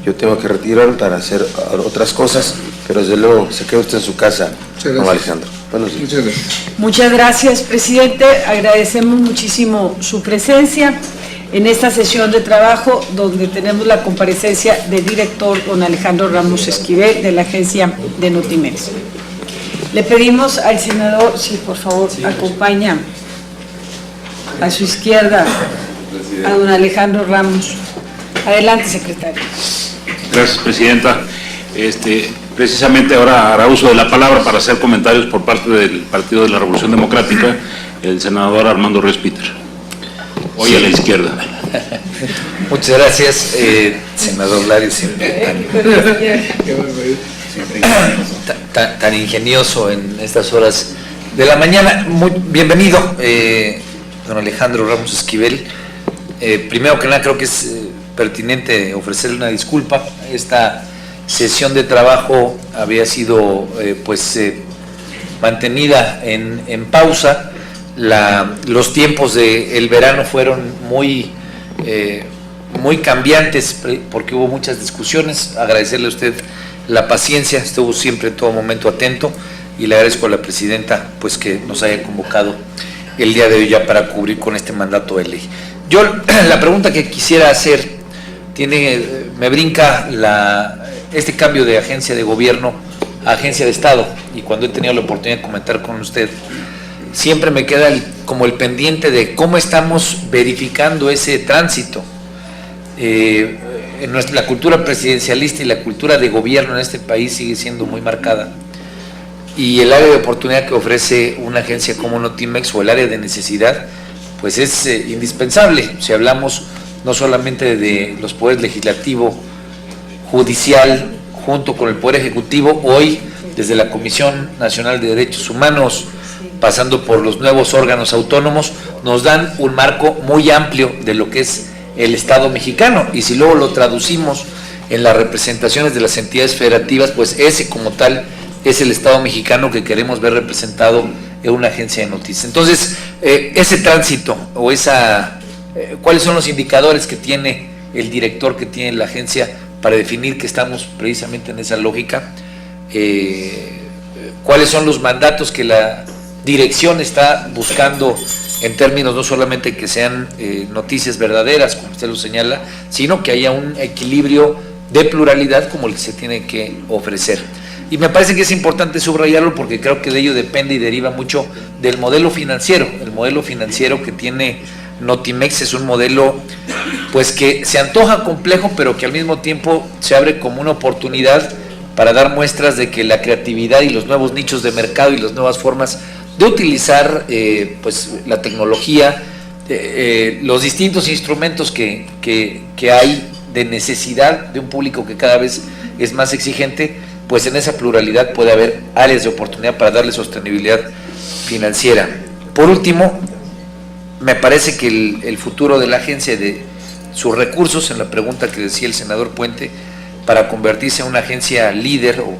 [SPEAKER 5] Yo tengo que retirar para hacer otras cosas, pero desde luego se queda usted en su casa, don Alejandro. Buenos días.
[SPEAKER 3] Muchas gracias.
[SPEAKER 2] Muchas gracias, presidente. Agradecemos muchísimo su presencia en esta sesión de trabajo donde tenemos la comparecencia del director don Alejandro Ramos Esquivel de la agencia de Notimex. Le pedimos al senador, si por favor acompaña a su izquierda a don Alejandro Ramos. Adelante, secretario.
[SPEAKER 1] Gracias, presidenta. Precisamente ahora hará uso de la palabra para hacer comentarios por parte del Partido de la Revolución Democrática el senador Armando Ríos Peter. Hoy a la izquierda.
[SPEAKER 6] Muchas gracias, senador Larios, siempre tan ingenioso en estas horas de la mañana. Muy bienvenido, don Alejandro Ramos Esquivel. Primero que nada, creo que es pertinente ofrecerle una disculpa. Esta sesión de trabajo había sido mantenida en pausa. Los tiempos del verano fueron muy muy cambiantes, porque hubo muchas discusiones. Agradecerle a usted la paciencia, estuvo siempre en todo momento atento, y le agradezco a la presidenta pues que nos haya convocado el día de hoy ya para cubrir con este mandato de ley. Yo la pregunta que quisiera hacer me brinca este cambio de agencia de gobierno a agencia de Estado, y cuando he tenido la oportunidad de comentar con usted, siempre me queda como el pendiente de cómo estamos verificando ese tránsito. La cultura presidencialista y la cultura de gobierno en este país sigue siendo muy marcada, y el área de oportunidad que ofrece una agencia como Notimex, o el área de necesidad, pues es indispensable. Si hablamos no solamente de los poderes legislativo, judicial, junto con el Poder Ejecutivo, hoy desde la Comisión Nacional de Derechos Humanos, pasando por los nuevos órganos autónomos, nos dan un marco muy amplio de lo que es el Estado mexicano, y si luego lo traducimos en las representaciones de las entidades federativas, pues ese como tal es el Estado mexicano que queremos ver representado en una agencia de noticias. Entonces, ese tránsito o ¿cuáles son los indicadores que tiene el director, que tiene la agencia, para definir que estamos precisamente en esa lógica? ¿Cuáles son los mandatos que la dirección está buscando en términos no solamente que sean noticias verdaderas, como usted lo señala, sino que haya un equilibrio de pluralidad como el que se tiene que ofrecer? Y me parece que es importante subrayarlo, porque creo que de ello depende y deriva mucho del modelo financiero. El modelo financiero que tiene Notimex es un modelo pues que se antoja complejo, pero que al mismo tiempo se abre como una oportunidad para dar muestras de que la creatividad y los nuevos nichos de mercado y las nuevas formas de utilizar pues la tecnología, los distintos instrumentos que hay de necesidad de un público que cada vez es más exigente, pues en esa pluralidad puede haber áreas de oportunidad para darle sostenibilidad financiera. Por último, me parece que el futuro de la agencia, de sus recursos, en la pregunta que decía el senador Puente, para convertirse en una agencia líder o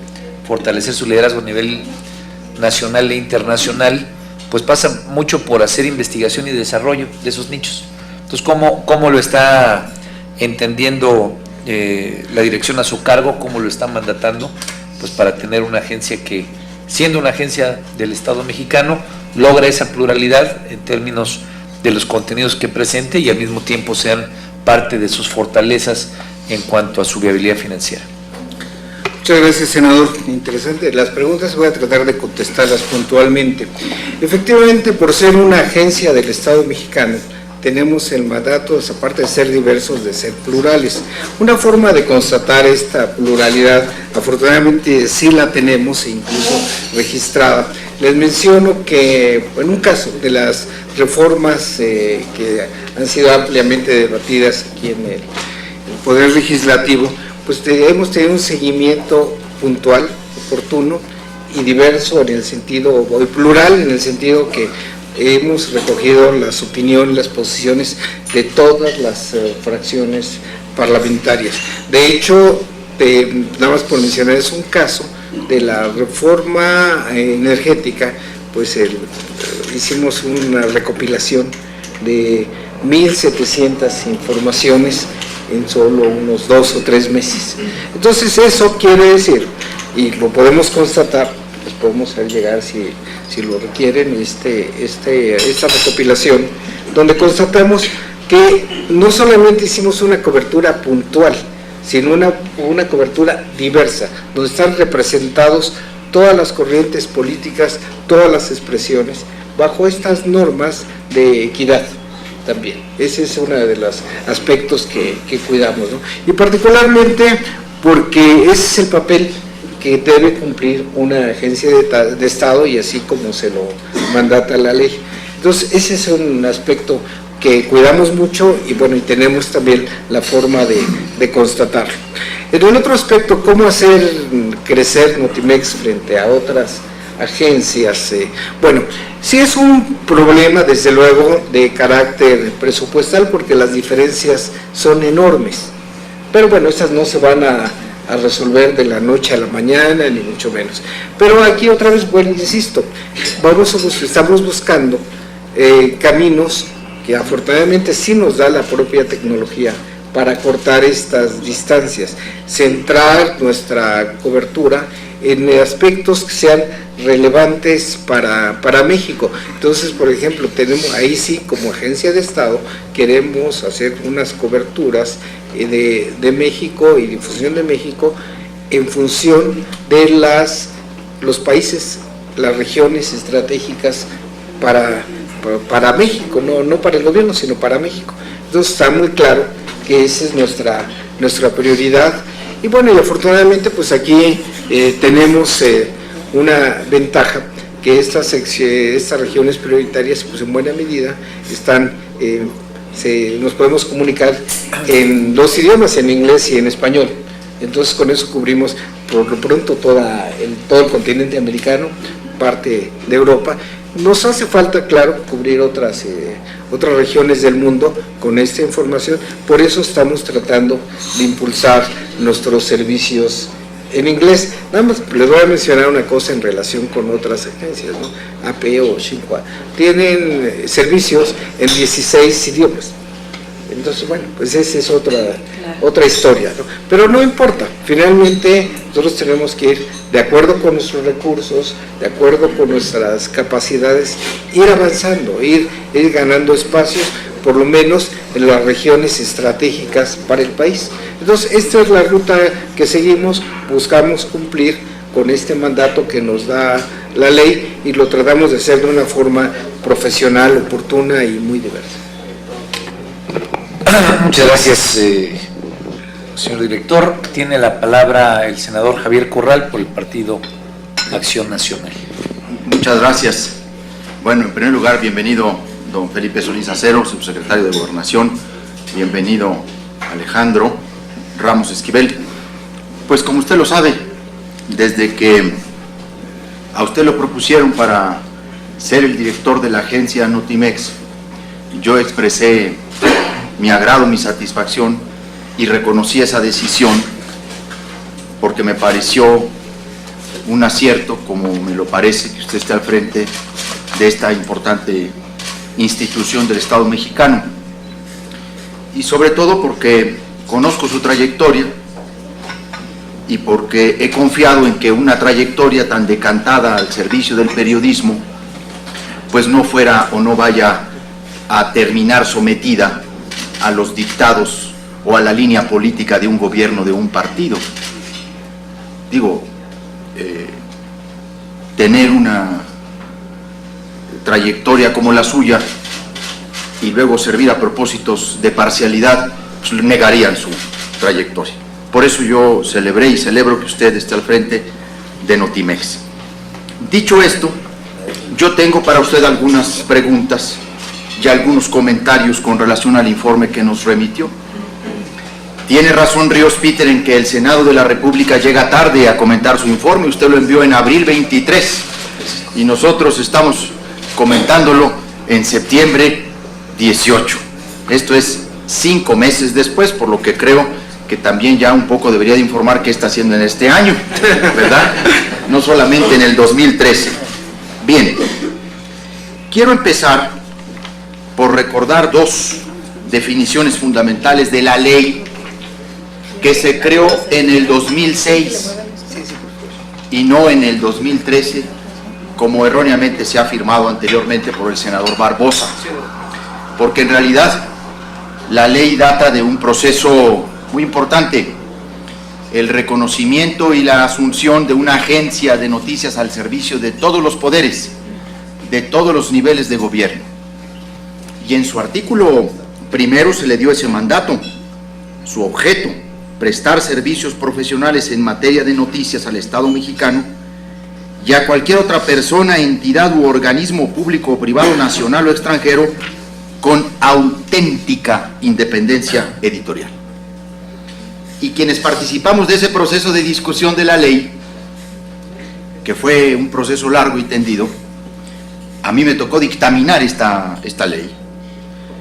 [SPEAKER 6] fortalecer su liderazgo a nivel nacional e internacional, pues pasa mucho por hacer investigación y desarrollo de esos nichos. Entonces, ¿cómo lo está entendiendo la dirección a su cargo? ¿Cómo lo está mandatando? Pues para tener una agencia que, siendo una agencia del Estado mexicano, logra esa pluralidad en términos de los contenidos que presente, y al mismo tiempo sean parte de sus fortalezas en cuanto a su viabilidad financiera.
[SPEAKER 3] Muchas gracias, senador. Interesante. Las preguntas voy a tratar de contestarlas puntualmente. Efectivamente, por ser una agencia del Estado mexicano, tenemos el mandato, aparte de ser diversos, de ser plurales. Una forma de constatar esta pluralidad, afortunadamente sí la tenemos, incluso registrada. Les menciono que en un caso de las reformas que han sido ampliamente debatidas aquí en el Poder Legislativo, pues hemos tenido un seguimiento puntual, oportuno y diverso en el sentido, o plural en el sentido que hemos recogido las opiniones, las posiciones de todas las fracciones parlamentarias. De hecho, nada más por mencionar, es un caso de la reforma energética, pues hicimos una recopilación de 1,700 informaciones en solo unos 2 o 3 meses. Entonces eso quiere decir, y lo podemos constatar, pues podemos hacer llegar si lo requieren esta recopilación, donde constatamos que no solamente hicimos una cobertura puntual, sino una cobertura diversa, donde están representados todas las corrientes políticas, todas las expresiones, bajo estas normas de equidad también. Ese es uno de los aspectos que cuidamos, ¿no? Y particularmente porque ese es el papel que debe cumplir una agencia de Estado, y así como se lo mandata la ley. Entonces, ese es un aspecto que cuidamos mucho, y bueno, y tenemos también la forma de constatarlo. En el otro aspecto, cómo hacer crecer Notimex frente a otras agencias, bueno, sí es un problema desde luego de carácter presupuestal, porque las diferencias son enormes, pero bueno, estas no se van a resolver de la noche a la mañana, ni mucho menos. Pero aquí otra vez, bueno, insisto, estamos buscando caminos que afortunadamente sí nos da la propia tecnología para cortar estas distancias, centrar nuestra cobertura en aspectos que sean relevantes para México. Entonces, por ejemplo, tenemos ahí sí, como agencia de Estado, queremos hacer unas coberturas de México y difusión de México en función de los países, las regiones estratégicas para México, no para el gobierno, sino para México. Entonces está muy claro que esa es nuestra prioridad. Y bueno, y afortunadamente pues aquí tenemos una ventaja, que estas regiones prioritarias pues en buena medida nos podemos comunicar en dos idiomas, en inglés y en español. Entonces con eso cubrimos por lo pronto todo el continente americano, parte de Europa. Nos hace falta, claro, cubrir otras regiones del mundo con esta información, por eso estamos tratando de impulsar nuestros servicios en inglés. Nada más les voy a mencionar una cosa en relación con otras agencias, ¿no? AP o Xinhua tienen servicios en 16 idiomas. Entonces, bueno, pues esa es otra historia, ¿no? Pero no importa, finalmente nosotros tenemos que ir de acuerdo con nuestros recursos, de acuerdo con nuestras capacidades, ir avanzando, ir ganando espacios, por lo menos en las regiones estratégicas para el país. Entonces, esta es la ruta que seguimos, buscamos cumplir con este mandato que nos da la ley y lo tratamos de hacer de una forma profesional, oportuna y muy diversa.
[SPEAKER 6] Muchas gracias, señor director. Tiene la palabra el senador Javier Corral por el Partido Acción Nacional.
[SPEAKER 7] Muchas gracias. Bueno, en primer lugar, bienvenido don Felipe Solís Acero, subsecretario de Gobernación. Bienvenido Alejandro Ramos Esquivel. Pues como usted lo sabe, desde que a usted lo propusieron para ser el director de la agencia Notimex, yo expresé mi agrado, mi satisfacción y reconocí esa decisión porque me pareció un acierto, como me lo parece que usted esté al frente de esta importante institución del Estado mexicano, y sobre todo porque conozco su trayectoria y porque he confiado en que una trayectoria tan decantada al servicio del periodismo pues no fuera o no vaya a terminar sometida a los dictados o a la línea política de un gobierno, de un partido. Digo, tener una trayectoria como la suya y luego servir a propósitos de parcialidad, pues negarían su trayectoria. Por eso yo celebré y celebro que usted esté al frente de Notimex. Dicho esto, yo tengo para usted algunas preguntas y algunos comentarios con relación al informe que nos remitió. Tiene razón Ríos Peter en que el Senado de la República llega tarde a comentar su informe. Usted lo envió en abril 23 y nosotros estamos comentándolo en septiembre 18. Esto es 5 meses después, por lo que creo que también ya un poco debería de informar qué está haciendo en este año, ¿verdad? No solamente en el 2013. Bien, quiero empezar por recordar dos definiciones fundamentales de la ley que se creó en el 2006 y no en el 2013, como erróneamente se ha afirmado anteriormente por el senador Barbosa, porque en realidad la ley data de un proceso muy importante, el reconocimiento y la asunción de una agencia de noticias al servicio de todos los poderes, de todos los niveles de gobierno. Y en su artículo primero se le dio ese mandato, su objeto, prestar servicios profesionales en materia de noticias al Estado mexicano y a cualquier otra persona, entidad u organismo público o privado, nacional o extranjero, con auténtica independencia editorial. Y quienes participamos de ese proceso de discusión de la ley, que fue un proceso largo y tendido, a mí me tocó dictaminar esta ley.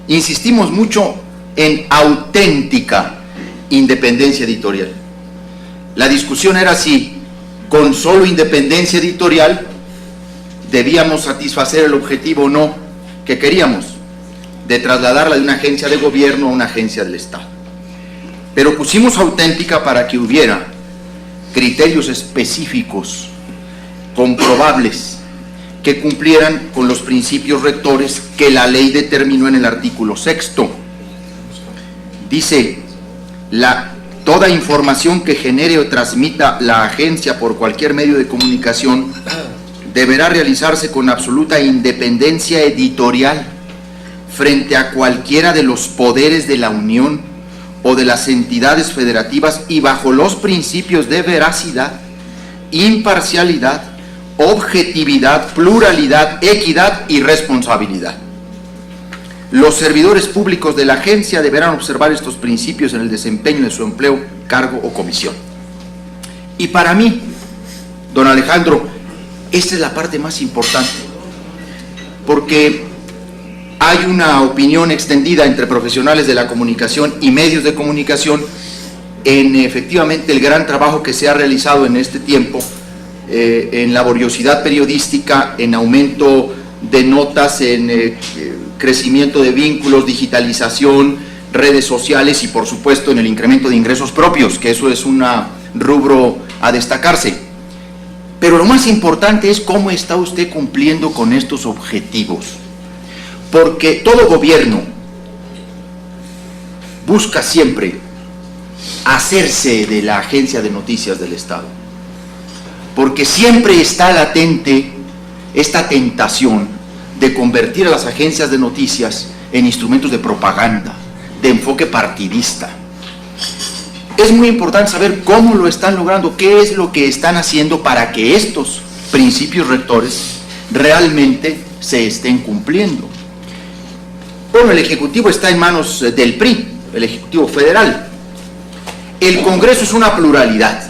[SPEAKER 7] Insistimos mucho en auténtica independencia editorial. La discusión era si con solo independencia editorial debíamos satisfacer el objetivo o no que queríamos, de trasladarla de una agencia de gobierno a una agencia del Estado. pero pusimos auténtica para que hubiera criterios específicos, comprobables, que cumplieran con los principios rectores que la ley determinó en el artículo 6º. Dice, toda información que genere o transmita la agencia por cualquier medio de comunicación deberá realizarse con absoluta independencia editorial frente a cualquiera de los poderes de la Unión o de las entidades federativas y bajo los principios de veracidad, imparcialidad, objetividad, pluralidad, equidad y responsabilidad. Los servidores públicos de la agencia deberán observar estos principios en el desempeño de su empleo, cargo o comisión. Y para mí, don Alejandro, esta es la parte más importante, porque hay una opinión extendida entre profesionales de la comunicación y medios de comunicación en efectivamente el gran trabajo que se ha realizado en este tiempo, en laboriosidad periodística, en aumento de notas, en crecimiento de vínculos, digitalización, redes sociales y por supuesto en el incremento de ingresos propios, que eso es un rubro a destacarse. Pero lo más importante es cómo está usted cumpliendo con estos objetivos, porque todo gobierno busca siempre hacerse de la agencia de noticias del Estado, porque siempre está latente esta tentación de convertir a las agencias de noticias en instrumentos de propaganda, de enfoque partidista. Es muy importante saber cómo lo están logrando, qué es lo que están haciendo para que estos principios rectores realmente se estén cumpliendo. Bueno, el Ejecutivo está en manos del PRI, el Ejecutivo Federal. El Congreso es una pluralidad.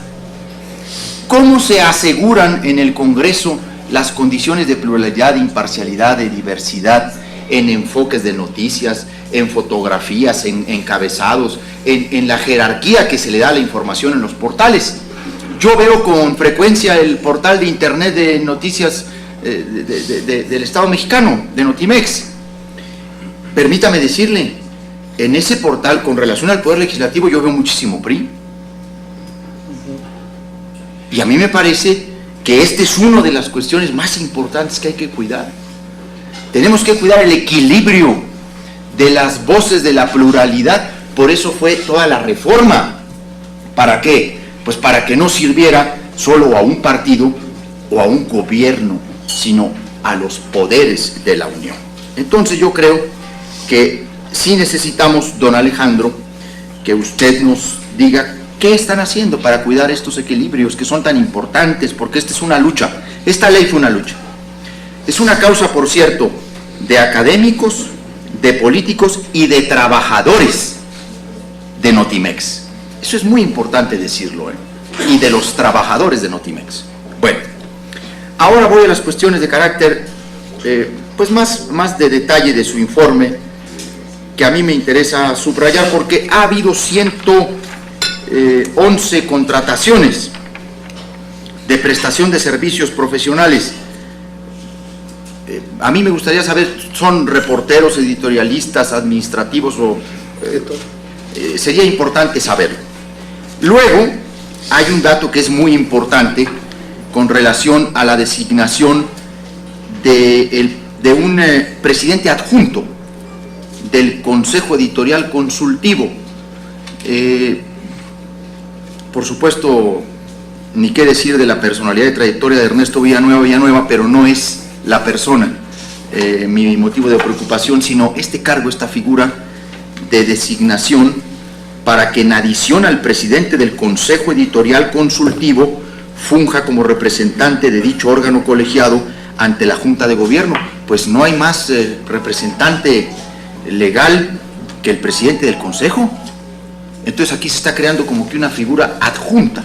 [SPEAKER 7] ¿Cómo se aseguran en el Congreso las condiciones de pluralidad, de imparcialidad, de diversidad, en enfoques de noticias, en fotografías, en encabezados, en la jerarquía que se le da a la información en los portales? Yo veo con frecuencia el portal de internet de noticias del Estado mexicano, de Notimex. Permítame decirle, en ese portal, con relación al Poder Legislativo, yo veo muchísimo PRI. Y a mí me parece que esta es una de las cuestiones más importantes que hay que cuidar. Tenemos que cuidar el equilibrio de las voces de la pluralidad. Por eso fue toda la reforma. ¿Para qué? Pues para que no sirviera solo a un partido o a un gobierno, sino a los poderes de la Unión. Entonces yo creo que sí necesitamos, don Alejandro, que usted nos diga qué están haciendo para cuidar estos equilibrios que son tan importantes, porque esta es una lucha. Esta ley fue una lucha. Es una causa, por cierto, de académicos, de políticos y de trabajadores de Notimex. Eso es muy importante decirlo, y de los trabajadores de Notimex. Bueno, ahora voy a las cuestiones de carácter, pues más de detalle de su informe, que a mí me interesa subrayar, porque ha habido 111 contrataciones de prestación de servicios profesionales. A mí me gustaría saber, ¿son reporteros, editorialistas, administrativos o...? Sería importante saberlo. Luego, hay un dato que es muy importante con relación a la designación de un presidente adjunto del Consejo Editorial Consultivo. Por supuesto, ni qué decir de la personalidad y trayectoria de Ernesto Villanueva, pero no es la persona mi motivo de preocupación, sino este cargo, esta figura de designación para que en adición al presidente del Consejo Editorial Consultivo funja como representante de dicho órgano colegiado ante la Junta de Gobierno. Pues no hay más representante legal que el presidente del Consejo. Entonces aquí se está creando como que una figura adjunta.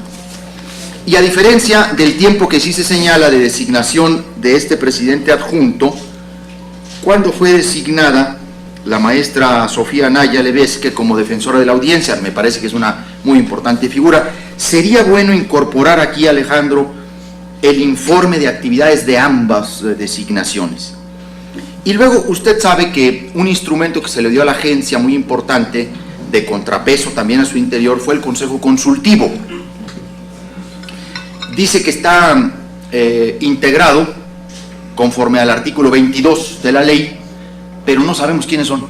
[SPEAKER 7] Y a diferencia del tiempo que sí se señala de designación de este presidente adjunto, cuando fue designada la maestra Sofía Anaya Levesque como defensora de la audiencia, me parece que es una muy importante figura, sería bueno incorporar aquí, Alejandro, el informe de actividades de ambas designaciones. Y luego usted sabe que un instrumento que se le dio a la agencia muy importante de contrapeso también a su interior fue el Consejo Consultivo. Dice que está integrado conforme al artículo 22 de la ley, pero no sabemos quiénes son.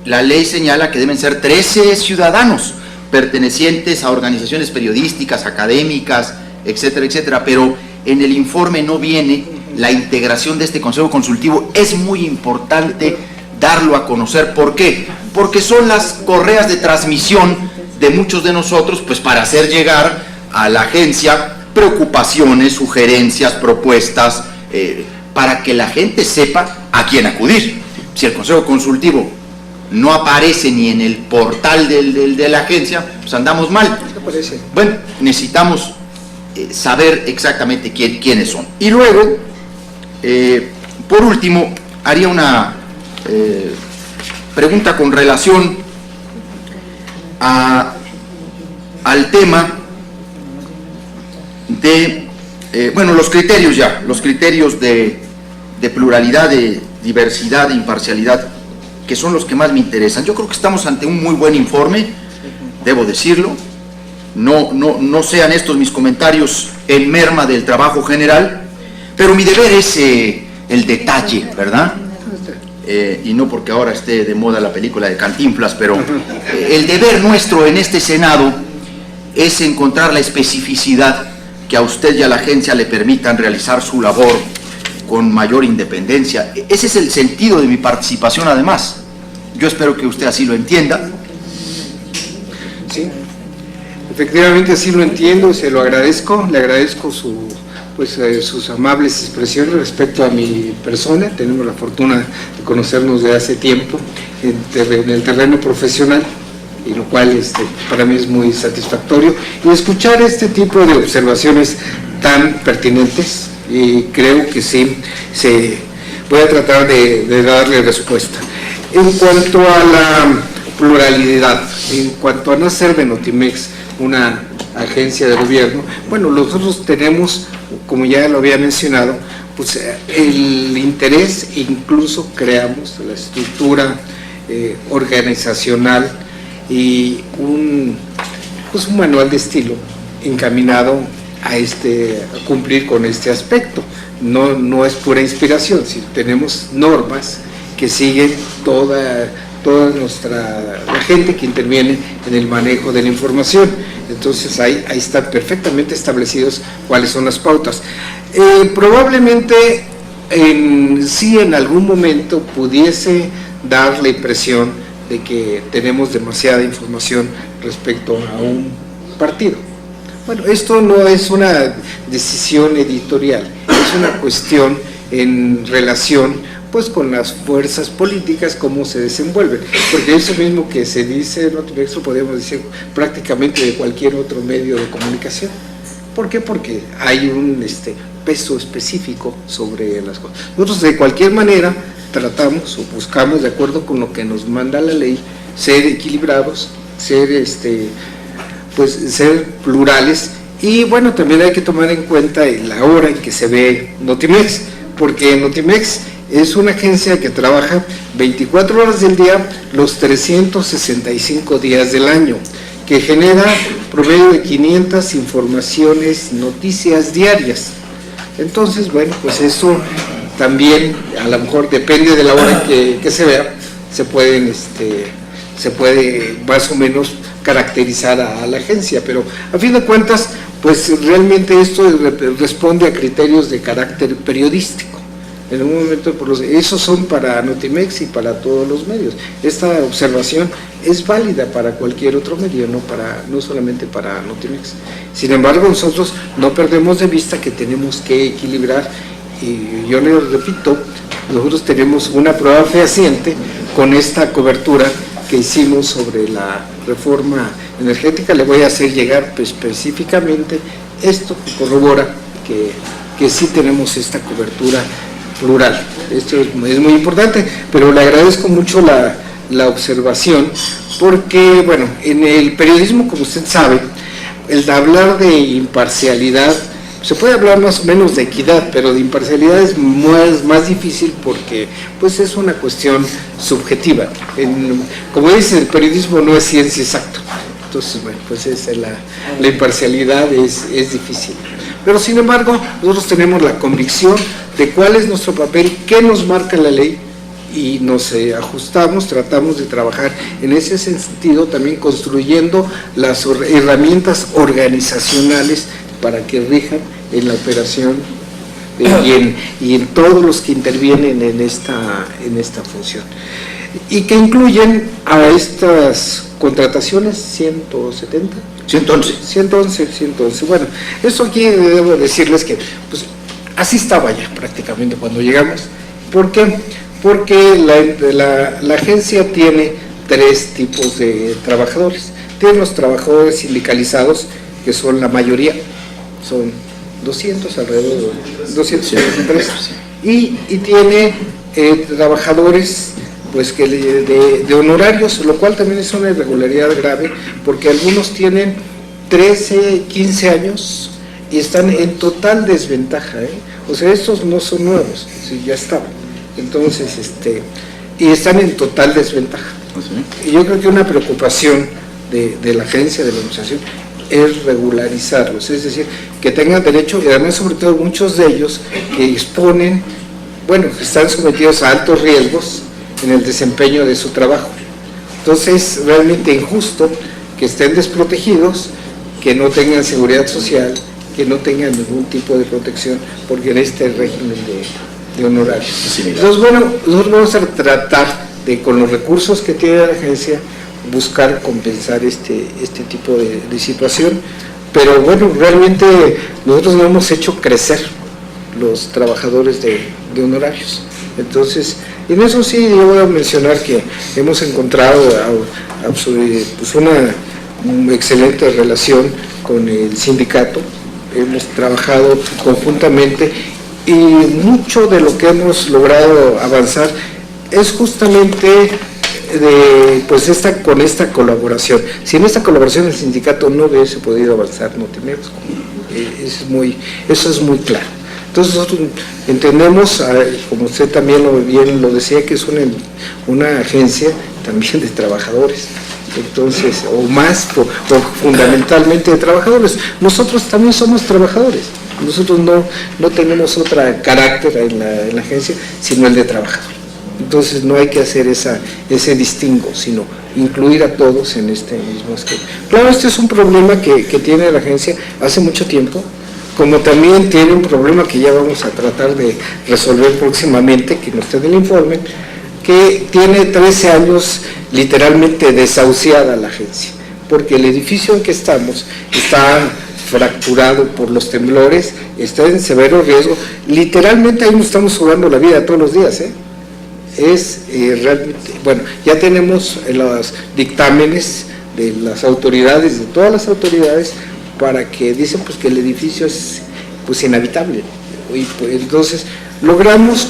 [SPEAKER 7] La ley señala que deben ser 13 ciudadanos pertenecientes a organizaciones periodísticas, académicas, etcétera, etcétera, pero en el informe no viene la integración de este Consejo Consultivo. Es muy importante darlo a conocer. ¿Por qué? Porque son las correas de transmisión de muchos de nosotros, pues para hacer llegar a la agencia preocupaciones, sugerencias, propuestas, para que la gente sepa a quién acudir. Si el Consejo Consultivo no aparece ni en el portal de la agencia, pues andamos mal. Bueno, necesitamos saber exactamente quiénes son. Y luego, por último, haría una pregunta con relación al tema de, los criterios de pluralidad, de diversidad, de imparcialidad, que son los que más me interesan. Yo creo que estamos ante un muy buen informe, debo decirlo. No sean estos mis comentarios en merma del trabajo general, pero mi deber es el detalle, ¿verdad? Y no porque ahora esté de moda la película de Cantinflas, pero el deber nuestro en este Senado es encontrar la especificidad que a usted y a la agencia le permitan realizar su labor con mayor independencia. Ese es el sentido de mi participación, además. Yo espero que usted así lo entienda.
[SPEAKER 3] Sí, efectivamente así lo entiendo, se lo agradezco, le agradezco sus amables expresiones respecto a mi persona. Tenemos la fortuna de conocernos de hace tiempo en el terreno profesional, y lo cual para mí es muy satisfactorio, y escuchar este tipo de observaciones tan pertinentes, y creo que sí, voy a tratar de darle respuesta. En cuanto a la pluralidad, en cuanto a no ser de Notimex una agencia de gobierno, bueno, nosotros tenemos, como ya lo había mencionado, pues el interés, incluso creamos la estructura organizacional y un manual de estilo encaminado a cumplir con este aspecto. No es pura inspiración, sino tenemos normas que siguen toda la gente que interviene en el manejo de la información. Entonces ahí están perfectamente establecidos cuáles son las pautas. Probablemente sí en algún momento pudiese dar la impresión de que tenemos demasiada información respecto a un partido. Bueno, esto no es una decisión editorial, es una cuestión en relación pues con las fuerzas políticas, cómo se desenvuelven, porque eso mismo que se dice, no podemos decir prácticamente de cualquier otro medio de comunicación. ¿Por qué? Porque hay un peso específico sobre las cosas. Nosotros de cualquier manera tratamos o buscamos, de acuerdo con lo que nos manda la ley, ser equilibrados, ser plurales, y bueno, también hay que tomar en cuenta la hora en que se ve Notimex, porque Notimex es una agencia que trabaja 24 horas del día, los 365 días del año, que genera promedio de 500 informaciones, noticias diarias. Entonces, bueno, pues eso también, a lo mejor depende de la hora que se vea, se puede más o menos caracterizar a la agencia, pero a fin de cuentas, pues realmente esto responde a criterios de carácter periodístico. En un momento, esos son para Notimex y para todos los medios. Esta observación es válida para cualquier otro medio, no solamente para Notimex. Sin embargo, nosotros no perdemos de vista que tenemos que equilibrar, y yo les repito, nosotros tenemos una prueba fehaciente con esta cobertura que hicimos sobre la reforma energética. Le voy a hacer llegar específicamente esto que corrobora que sí tenemos esta cobertura plural. Esto es muy importante, pero le agradezco mucho la observación, porque bueno, en el periodismo, como usted sabe, el hablar de imparcialidad se puede hablar más o menos de equidad, pero de imparcialidad es más difícil porque pues es una cuestión subjetiva. Como dice, el periodismo no es ciencia exacta. Entonces, bueno, pues la imparcialidad es difícil. Pero sin embargo, nosotros tenemos la convicción de cuál es nuestro papel, qué nos marca la ley, y nos ajustamos, tratamos de trabajar en ese sentido, también construyendo las herramientas organizacionales para que rijan en la operación y en todos los que intervienen en esta función. Y que incluyen a estas contrataciones 170. 111. Bueno, eso aquí debo decirles que pues, así estaba ya prácticamente cuando llegamos. ¿Por qué? Porque la agencia tiene 3 tipos de trabajadores. Tiene los trabajadores sindicalizados, que son la mayoría, son 200, alrededor de 273, y tiene trabajadores pues que de honorarios, lo cual también es una irregularidad grave, porque algunos tienen 13, 15 años y están en total desventaja, O sea, estos no son nuevos, sí, ya estaban. Entonces, y están en total desventaja. Y yo creo que una preocupación de la agencia, de la administración, es regularizarlos, es decir, que tengan derecho, y además sobre todo muchos de ellos que exponen, bueno, que están sometidos a altos riesgos en el desempeño de su trabajo. Entonces, es realmente injusto que estén desprotegidos, que no tengan seguridad social, que no tengan ningún tipo de protección, porque en este régimen de honorarios. Entonces, bueno, nosotros vamos a tratar de, con los recursos que tiene la agencia, buscar compensar este tipo de situación, pero bueno, realmente nosotros no hemos hecho crecer los trabajadores de honorarios. Entonces, en eso sí, yo voy a mencionar que hemos encontrado pues una excelente relación con el sindicato, hemos trabajado conjuntamente y mucho de lo que hemos logrado avanzar es justamente con esta colaboración. Sin esta colaboración el sindicato no hubiese podido avanzar Notimex, eso es muy claro. Entonces nosotros entendemos, como usted también bien lo decía, que es una agencia también de trabajadores, entonces, o fundamentalmente de trabajadores. Nosotros también somos trabajadores, nosotros no tenemos otro carácter en la agencia, sino el de trabajador. Entonces no hay que hacer ese distingo, sino incluir a todos en este mismo esquema. Claro, este es un problema que tiene la agencia hace mucho tiempo, como también tiene un problema que ya vamos a tratar de resolver próximamente, que nos den el informe, que tiene 13 años literalmente desahuciada la agencia, porque el edificio en que estamos está fracturado por los temblores, está en severo riesgo, literalmente ahí nos estamos jugando la vida todos los días, Es realmente, bueno, ya tenemos los dictámenes de las autoridades, de todas las autoridades, para que dicen pues que el edificio es pues inhabitable, y pues, entonces logramos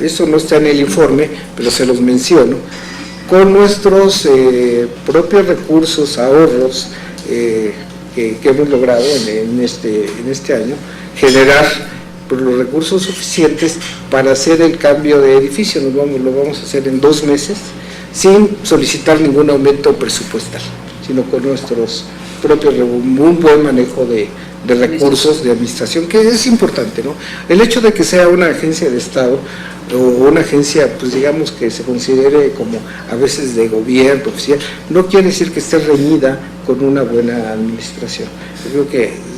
[SPEAKER 3] eso no está en el informe, pero se los menciono, con nuestros propios recursos, ahorros que hemos logrado en este año, generar los recursos suficientes para hacer el cambio de edificio. Lo vamos a hacer en 2 meses, sin solicitar ningún aumento presupuestal, sino con nuestros propios, un buen manejo de recursos de administración, que es importante, ¿no? El hecho de que sea una agencia de Estado o una agencia, pues digamos que se considere como a veces de gobierno oficial, no quiere decir que esté reñida con una buena administración. Yo creo que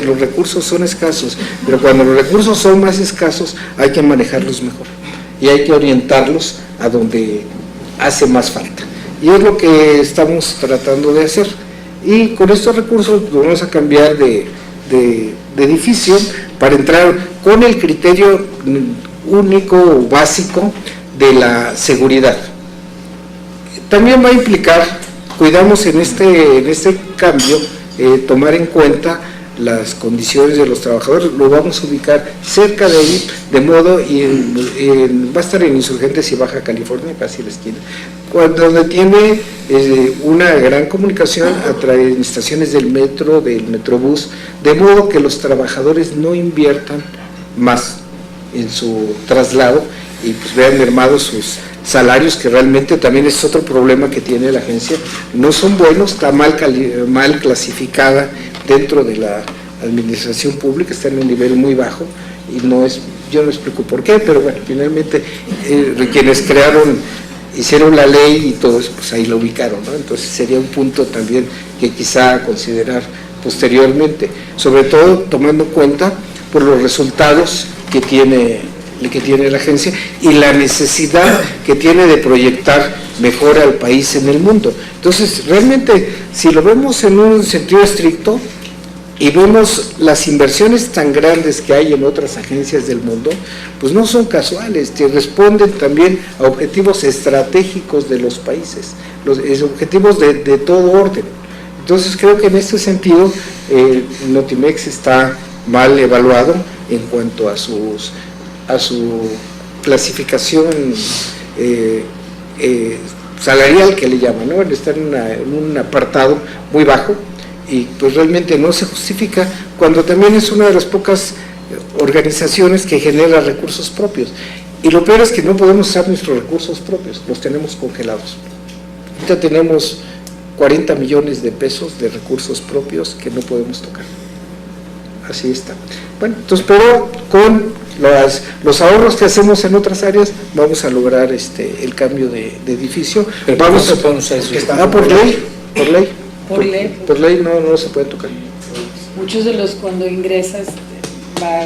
[SPEAKER 3] los recursos son escasos, pero cuando los recursos son más escasos hay que manejarlos mejor y hay que orientarlos a donde hace más falta. Y es lo que estamos tratando de hacer. Y con estos recursos vamos a cambiar de edificio para entrar con el criterio único o básico de la seguridad. También va a implicar, cuidamos en este cambio, tomar en cuenta las condiciones de los trabajadores, lo vamos a ubicar cerca de ahí, de modo, va a estar en Insurgentes y Baja California, casi la esquina, donde tiene una gran comunicación a través de estaciones del metro, del metrobús, de modo que los trabajadores no inviertan más en su traslado y pues vean mermados sus salarios, que realmente también es otro problema que tiene la agencia. No son buenos, está mal clasificada dentro de la administración pública, está en un nivel muy bajo y no es, yo no explico por qué, pero bueno, finalmente quienes hicieron la ley y todo eso, pues ahí lo ubicaron, ¿no? Entonces sería un punto también que quizá considerar posteriormente, sobre todo tomando cuenta por los resultados que tiene la agencia y la necesidad que tiene de proyectar mejor al país en el mundo. Entonces, realmente, si lo vemos en un sentido estricto y vemos las inversiones tan grandes que hay en otras agencias del mundo, pues no son casuales, que responden también a objetivos estratégicos de los países, objetivos de todo orden. Entonces, creo que en este sentido, Notimex está mal evaluado en cuanto a su clasificación salarial, que le llaman, ¿no? Está en un apartado muy bajo y pues realmente no se justifica, cuando también es una de las pocas organizaciones que genera recursos propios. Y lo peor es que no podemos usar nuestros recursos propios, los tenemos congelados. Ahorita tenemos 40 millones de pesos de recursos propios que no podemos tocar. Así está. Bueno, entonces, pero con los ahorros que hacemos en otras áreas, vamos a lograr el cambio de edificio.
[SPEAKER 6] Pero
[SPEAKER 3] vamos
[SPEAKER 6] ¿cómo se pueden usar esos?
[SPEAKER 3] Por ley no se puede tocar.
[SPEAKER 2] Muchos de los, cuando ingresas, va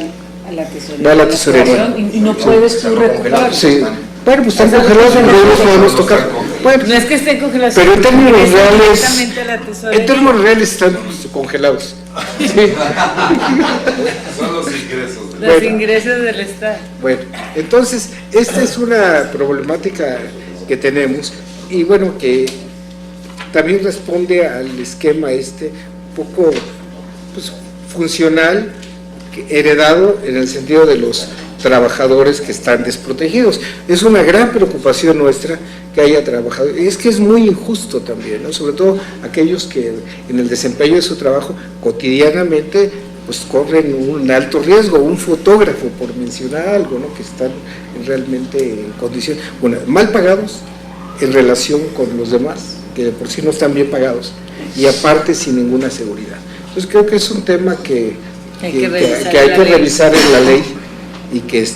[SPEAKER 2] a la tesorería.
[SPEAKER 3] Va a la tesorería.
[SPEAKER 2] Y no puedes tú recuperar.
[SPEAKER 3] Sí. Bueno, pues están congelados, no los podemos tocar. Bueno,
[SPEAKER 2] No es que estén congelados,
[SPEAKER 3] pero en términos
[SPEAKER 2] ingresan
[SPEAKER 3] reales,
[SPEAKER 2] directamente a la tesorería.
[SPEAKER 3] en términos reales están congelados. Sí.
[SPEAKER 8] Son los ingresos.
[SPEAKER 2] Los
[SPEAKER 3] Bueno.
[SPEAKER 2] ingresos del Estado.
[SPEAKER 3] Bueno, entonces, esta es una problemática que tenemos y bueno, que también responde al esquema poco pues, funcional, heredado en el sentido de los trabajadores que están desprotegidos. Es una gran preocupación nuestra que haya trabajadores, y es que es muy injusto también, ¿no? Sobre todo aquellos que en el desempeño de su trabajo cotidianamente pues corren un alto riesgo, un fotógrafo, por mencionar algo, ¿no? Que están realmente en condiciones, bueno, mal pagados en relación con los demás, que de por sí no están bien pagados, y aparte sin ninguna seguridad. Entonces creo que es un tema que hay que revisar en la ley y que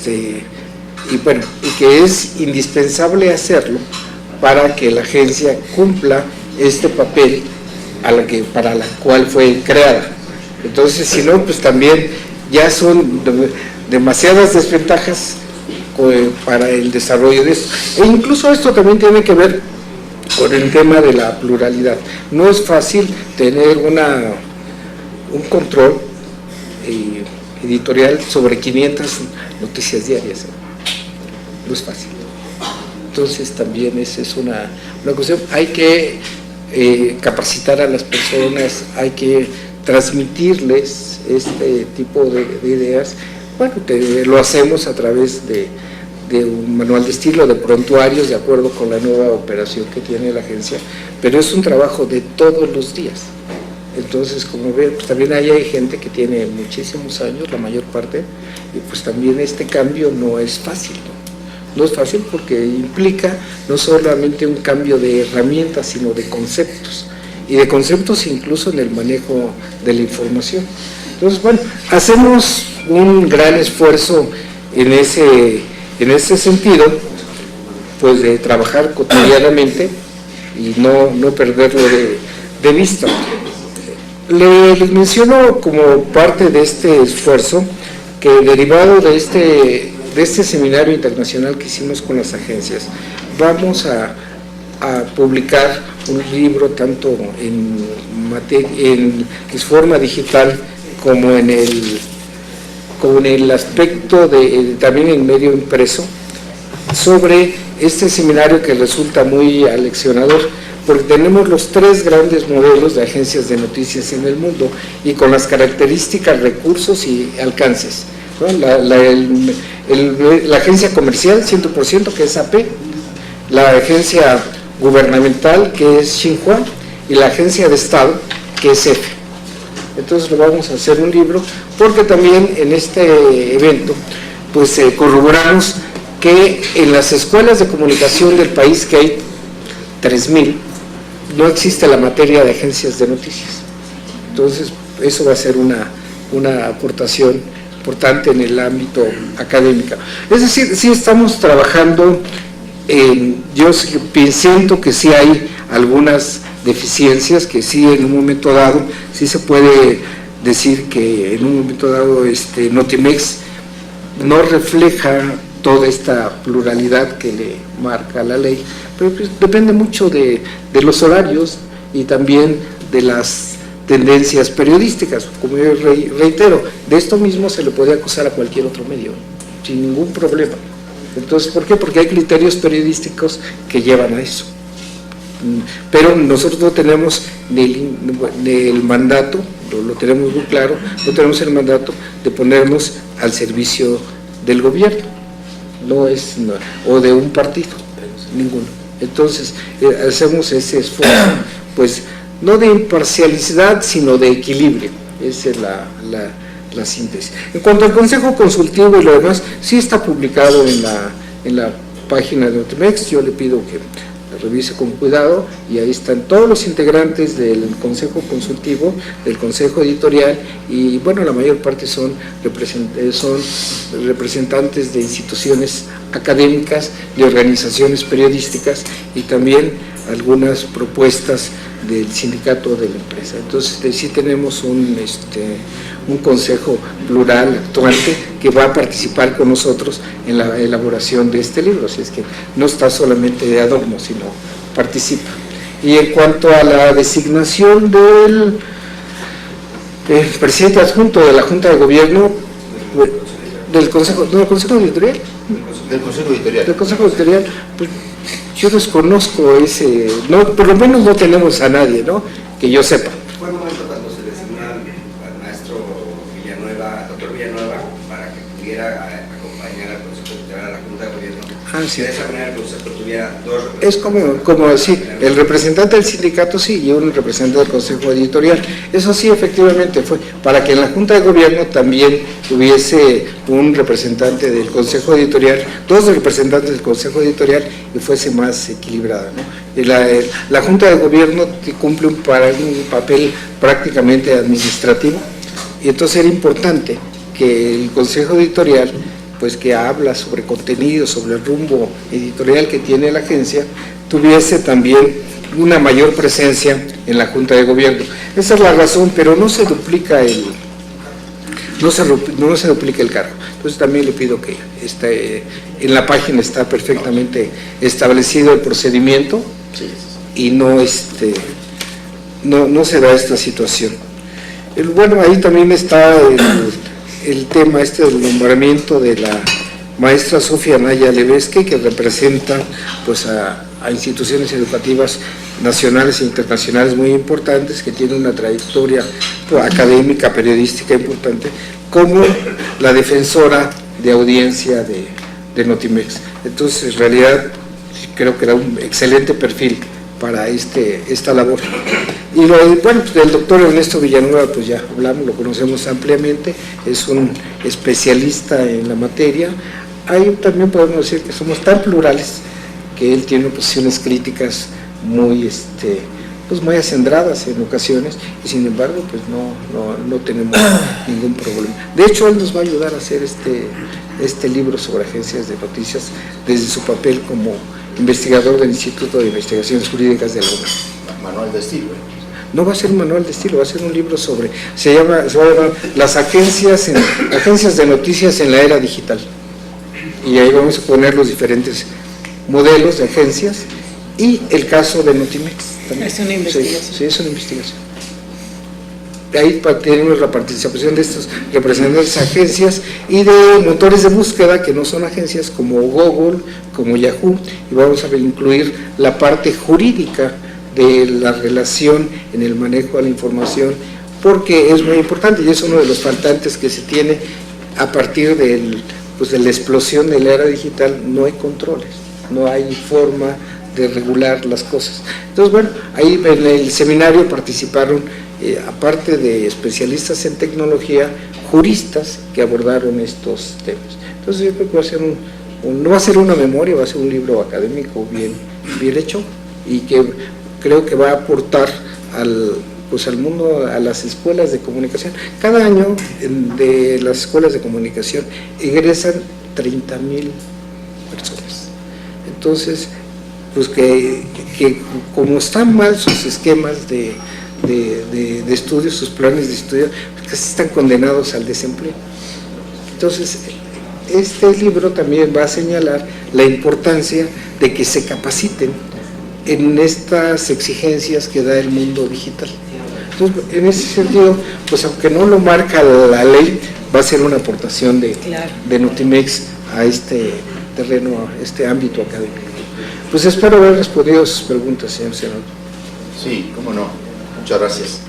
[SPEAKER 3] que es indispensable hacerlo para que la agencia cumpla este papel para la cual fue creada. Entonces, si no, pues también ya son demasiadas desventajas para el desarrollo de esto. E incluso esto también tiene que ver con el tema de la pluralidad. No es fácil tener un control editorial sobre 500 noticias diarias. No es fácil. Entonces también esa es una cuestión. Hay que capacitar a las personas, hay que transmitirles este tipo de ideas. Bueno, lo hacemos a través de un manual de estilo, de prontuarios, de acuerdo con la nueva operación que tiene la agencia, pero es un trabajo de todos los días. Entonces, como ven, pues también hay gente que tiene muchísimos años, la mayor parte, y pues también este cambio no es fácil, ¿no? No es fácil porque implica no solamente un cambio de herramientas, sino de conceptos, y de conceptos incluso en el manejo de la información. Entonces, bueno, hacemos un gran esfuerzo en ese sentido, pues de trabajar cotidianamente y no perderlo de vista. Les menciono como parte de este esfuerzo que derivado de este seminario internacional que hicimos con las agencias, vamos a publicar un libro tanto en forma digital como en el aspecto también en medio impreso, sobre este seminario que resulta muy aleccionador, porque tenemos los 3 grandes modelos de agencias de noticias en el mundo y con las características, recursos y alcances, ¿no? La agencia comercial 100%, que es AP, la agencia gubernamental, que es Xinhua, y la agencia de Estado, que es EFE. Entonces lo vamos a hacer un libro, porque también en este evento pues corroboramos que en las escuelas de comunicación del país, que hay 3,000, no existe la materia de agencias de noticias. Entonces eso va a ser una aportación importante en el ámbito académico. Es decir, sí estamos trabajando yo siento que sí hay algunas deficiencias, que sí en un momento dado, sí se puede decir que en un momento dado Notimex no refleja toda esta pluralidad que le marca la ley, pero pues depende mucho de los horarios y también de las tendencias periodísticas. Como yo reitero, de esto mismo se le puede acusar a cualquier otro medio, sin ningún problema. Entonces, ¿por qué? Porque hay criterios periodísticos que llevan a eso. Pero nosotros no tenemos ni el mandato, lo tenemos muy claro, no tenemos el mandato de ponernos al servicio del gobierno, o de un partido, ninguno. Entonces, hacemos ese esfuerzo, pues, no de imparcialidad, sino de equilibrio. Esa es la síntesis. En cuanto al Consejo Consultivo y lo demás, sí está publicado en la página de Notimex. Yo le pido que la revise con cuidado, y ahí están todos los integrantes del Consejo Consultivo, del Consejo Editorial, y bueno, la mayor parte son representantes de instituciones académicas, de organizaciones periodísticas, y también algunas propuestas del sindicato de la empresa. Entonces sí tenemos un consejo plural actuante que va a participar con nosotros en la elaboración de este libro, así es que no está solamente de adorno, sino participa. Y en cuanto a la designación del presidente adjunto de la Junta de Gobierno, del Consejo Editorial.
[SPEAKER 7] Del Consejo Editorial.
[SPEAKER 3] Del Consejo Editorial, pues yo desconozco ese, no, por lo menos no tenemos a nadie, ¿no?, que yo sepa.
[SPEAKER 8] Fue el momento cuando se designó al maestro Villanueva, doctor Villanueva, para que pudiera acompañar al Consejo Editorial, a la Junta de Gobierno.
[SPEAKER 3] Sí.
[SPEAKER 8] De esa manera el Consejo tuviera dos representantes.
[SPEAKER 3] Es como decir, el representante del sindicato sí, y un representante del Consejo Editorial. Eso sí, efectivamente fue para que en la Junta de Gobierno también hubiese un representante del Consejo Editorial, dos representantes del Consejo Editorial, y fuese más equilibrada, ¿no? Y la Junta de Gobierno cumple un papel prácticamente administrativo, y entonces era importante que el Consejo Editorial, pues que habla sobre contenido, sobre el rumbo editorial que tiene la agencia, tuviese también una mayor presencia en la Junta de Gobierno. Esa es la razón, pero no se duplica no se duplica el cargo. Entonces también le pido que en la página está perfectamente establecido el procedimiento, y no se da esta situación. Bueno, ahí también está el tema del nombramiento de la maestra Sofía Naya Levesque, que representa pues a instituciones educativas nacionales e internacionales muy importantes, que tiene una trayectoria académica, periodística importante, como la defensora de audiencia de Notimex. Entonces, en realidad, creo que era un excelente perfil para esta labor. Y bueno, pues del doctor Ernesto Villanueva, pues ya hablamos, lo conocemos ampliamente, es un especialista en la materia. Ahí también podemos decir que somos tan plurales que él tiene posiciones críticas muy muy acendradas en ocasiones, y sin embargo pues no tenemos ningún problema. De hecho, él nos va a ayudar a hacer este libro sobre agencias de noticias desde su papel como investigador del Instituto de Investigaciones Jurídicas de la UNAM.
[SPEAKER 7] Manual de estilo.
[SPEAKER 3] No va a ser un manual de estilo, va a ser un libro se va a llamar Las agencias de noticias en la era digital. Y ahí vamos a poner los diferentes modelos de agencias y el caso de Notimex también.
[SPEAKER 2] Es una investigación.
[SPEAKER 3] Sí, es una investigación. Ahí tenemos la participación de estos representantes de agencias y de motores de búsqueda que no son agencias, como Google, como Yahoo, y vamos a incluir la parte jurídica de la relación en el manejo de la información, porque es muy importante y es uno de los faltantes que se tiene a partir de la explosión de la era digital. No hay controles, no hay forma regular las cosas. Entonces, bueno, ahí en el seminario participaron, aparte de especialistas en tecnología, juristas que abordaron estos temas. Entonces yo creo que va a ser no va a ser una memoria, va a ser un libro académico bien hecho, y que creo que va a aportar al mundo, a las escuelas de comunicación. Cada año de las escuelas de comunicación egresan 30,000 personas. Entonces, pues que como están mal sus esquemas de estudios, sus planes de estudio, pues casi están condenados al desempleo. Entonces, este libro también va a señalar la importancia de que se capaciten en estas exigencias que da el mundo digital. Entonces, en ese sentido, pues aunque no lo marca la ley, va a ser una aportación de Notimex a este terreno, a este ámbito académico. Pues espero haber respondido a sus preguntas, señor senador.
[SPEAKER 7] Sí, cómo no. Muchas gracias.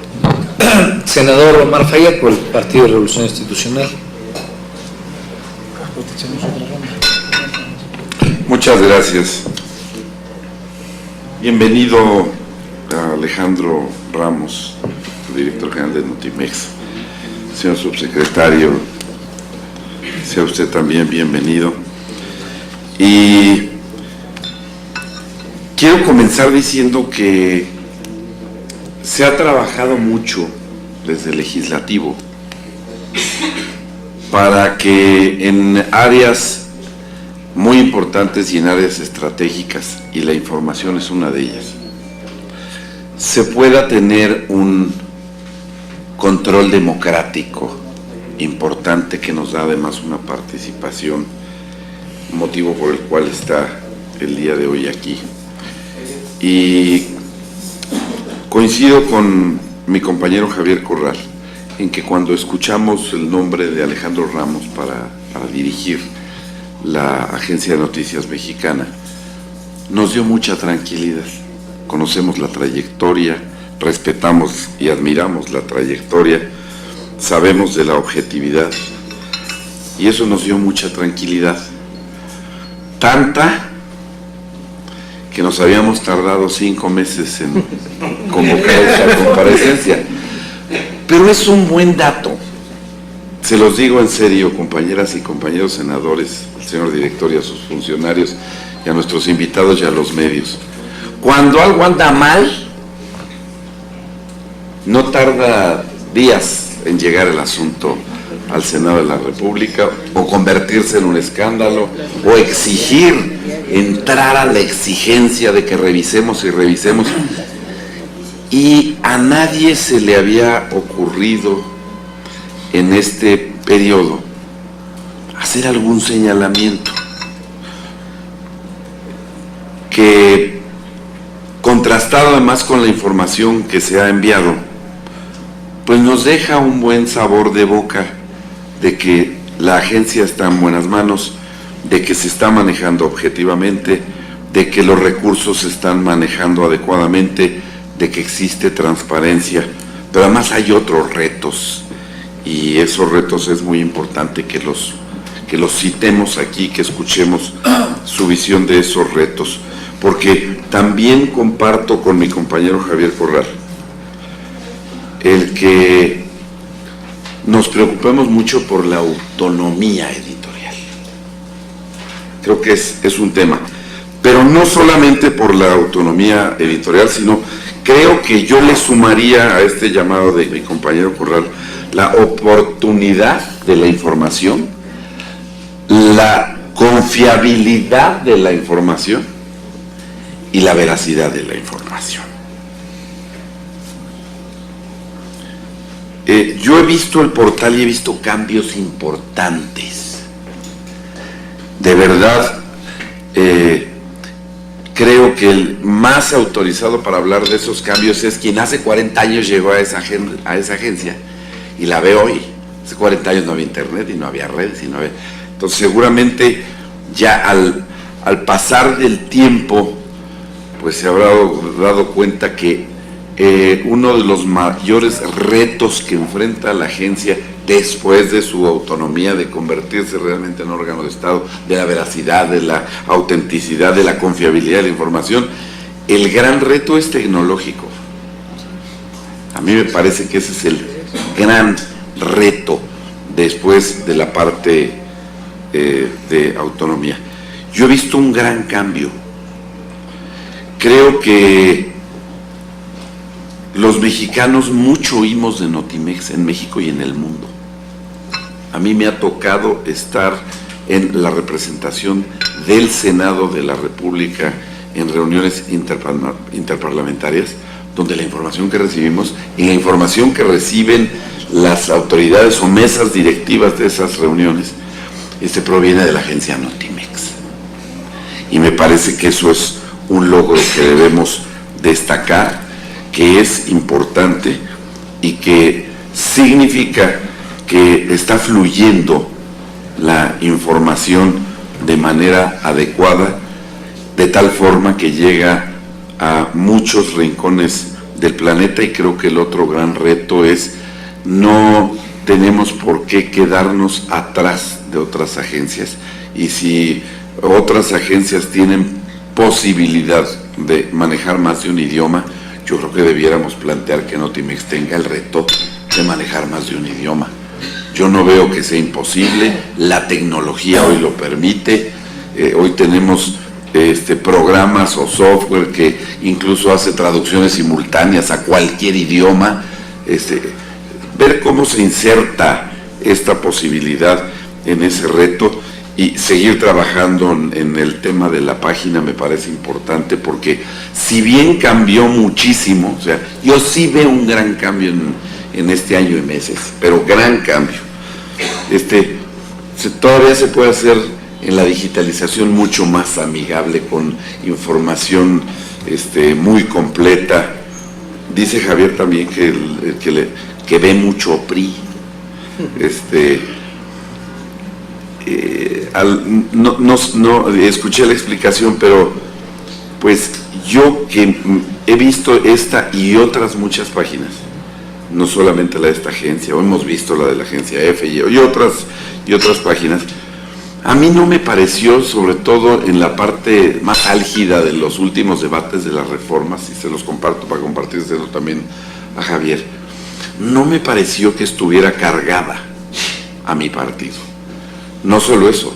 [SPEAKER 6] Senador Omar Fayad, por el Partido de Revolución Institucional.
[SPEAKER 9] Muchas gracias. Bienvenido a Alejandro Ramos, director general de Notimex. Señor subsecretario, sea usted también bienvenido. Y quiero comenzar diciendo que se ha trabajado mucho desde el legislativo para que en áreas muy importantes y en áreas estratégicas, y la información es una de ellas, se pueda tener un control democrático importante que nos da además una participación, motivo por el cual está el día de hoy aquí. Y coincido con mi compañero Javier Corral en que cuando escuchamos el nombre de Alejandro Ramos para dirigir la Agencia de Noticias Mexicana, nos dio mucha tranquilidad. Conocemos la trayectoria, respetamos y admiramos la trayectoria, sabemos de la objetividad, y eso nos dio mucha tranquilidad. Tanta que nos habíamos tardado 5 meses en convocar esa comparecencia. Pero es un buen dato. Se los digo en serio, compañeras y compañeros senadores, al señor director y a sus funcionarios, y a nuestros invitados y a los medios. Cuando algo anda mal, no tarda días en llegar el asunto al Senado de la República, o convertirse en un escándalo, o exigir, entrar a la exigencia de que revisemos y revisemos. Y a nadie se le había ocurrido en este periodo hacer algún señalamiento que, contrastado además con la información que se ha enviado, pues nos deja un buen sabor de boca de que la agencia está en buenas manos, de que se está manejando objetivamente, de que los recursos se están manejando adecuadamente, de que existe transparencia. Pero además hay otros retos, y esos retos es muy importante que los citemos aquí, que escuchemos su visión de esos retos, porque también comparto con mi compañero Javier Corral el que nos preocupemos mucho por la autonomía editorial. Creo que es un tema, pero no solamente por la autonomía editorial, sino creo que yo le sumaría a este llamado de mi compañero Corral la oportunidad de la información, la confiabilidad de la información y la veracidad de la información. Yo he visto el portal y he visto cambios importantes. De verdad, creo que el más autorizado para hablar de esos cambios es quien hace 40 años llegó a esa agencia y la ve hoy. Hace 40 años no había internet y no había redes y no había... Entonces seguramente ya al pasar del tiempo pues se habrá dado cuenta que uno de los mayores retos que enfrenta la agencia después de su autonomía, de convertirse realmente en órgano de Estado, de la veracidad, de la autenticidad, de la confiabilidad de la información. El gran reto es tecnológico. A mí me parece que ese es el gran reto después de la parte de autonomía. Yo he visto un gran cambio. Creo que los mexicanos mucho oímos de Notimex en México y en el mundo. A mí me ha tocado estar en la representación del Senado de la República en reuniones interparlamentarias, donde la información que recibimos y la información que reciben las autoridades o mesas directivas de esas reuniones proviene de la agencia Notimex. Y me parece que eso es un logro que debemos destacar, que es importante y que significa que está fluyendo la información de manera adecuada, de tal forma que llega a muchos rincones del planeta. Y creo que el otro gran reto es: no tenemos por qué quedarnos atrás de otras agencias, y si otras agencias tienen posibilidad de manejar más de un idioma, yo creo que debiéramos plantear que Notimex tenga el reto de manejar más de un idioma. Yo no veo que sea imposible, la tecnología hoy lo permite. Hoy tenemos programas o software que incluso hace traducciones simultáneas a cualquier idioma. Ver cómo se inserta esta posibilidad en ese reto y seguir trabajando en el tema de la página me parece importante, porque si bien cambió muchísimo, o sea, yo sí veo un gran cambio en este año y meses, pero gran cambio. Todavía se puede hacer en la digitalización mucho más amigable, con información muy completa. Dice Javier también que ve mucho PRI. No escuché la explicación, pero pues yo que he visto esta y otras muchas páginas, no solamente la de esta agencia, o hemos visto la de la agencia F y otras páginas, a mí no me pareció, sobre todo en la parte más álgida de los últimos debates de las reformas, y se los comparto para compartírselo también a Javier, no me pareció que estuviera cargada a mi partido. No solo eso,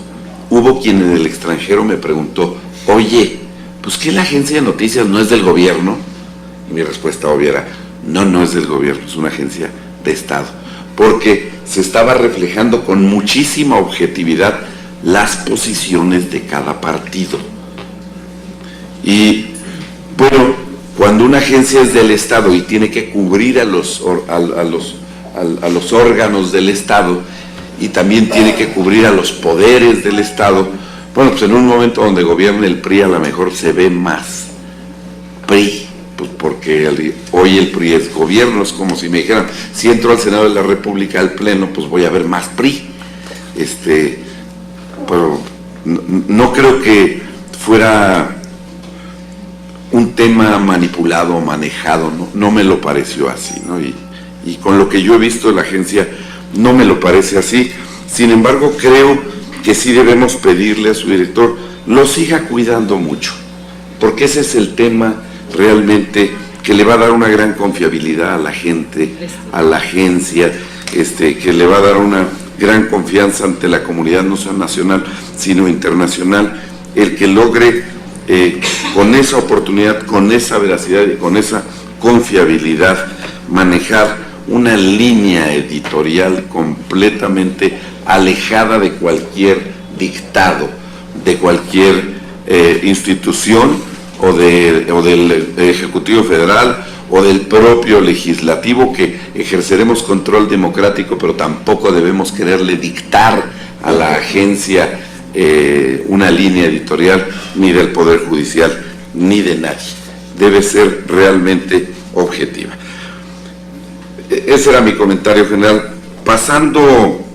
[SPEAKER 9] hubo quien en el extranjero me preguntó: oye, pues ¿que la agencia de noticias no es del gobierno? Y mi respuesta obvia era: no es del gobierno, es una agencia de Estado, porque se estaba reflejando con muchísima objetividad las posiciones de cada partido. Y bueno, cuando una agencia es del Estado y tiene que cubrir a los órganos del Estado, y también tiene que cubrir a los poderes del Estado, bueno, pues en un momento donde gobierna el PRI a lo mejor se ve más PRI, pues porque hoy el PRI es gobierno. Es como si me dijeran: si entro al Senado de la República al Pleno, pues voy a ver más PRI. Pero no creo que fuera un tema manipulado o manejado, no me lo pareció así, ¿no? Y con lo que yo he visto de la agencia, no me lo parece así. Sin embargo, creo que sí debemos pedirle a su director lo siga cuidando mucho, porque ese es el tema realmente que le va a dar una gran confiabilidad a la gente, a la agencia, que le va a dar una gran confianza ante la comunidad, no solo nacional, sino internacional, el que logre con esa oportunidad, con esa veracidad y con esa confiabilidad manejar una línea editorial completamente alejada de cualquier dictado, de cualquier institución o del Ejecutivo Federal o del propio Legislativo, que ejerceremos control democrático, pero tampoco debemos quererle dictar a la agencia una línea editorial, ni del Poder Judicial, ni de nadie. Debe ser realmente objetiva. Ese era mi comentario general. Pasando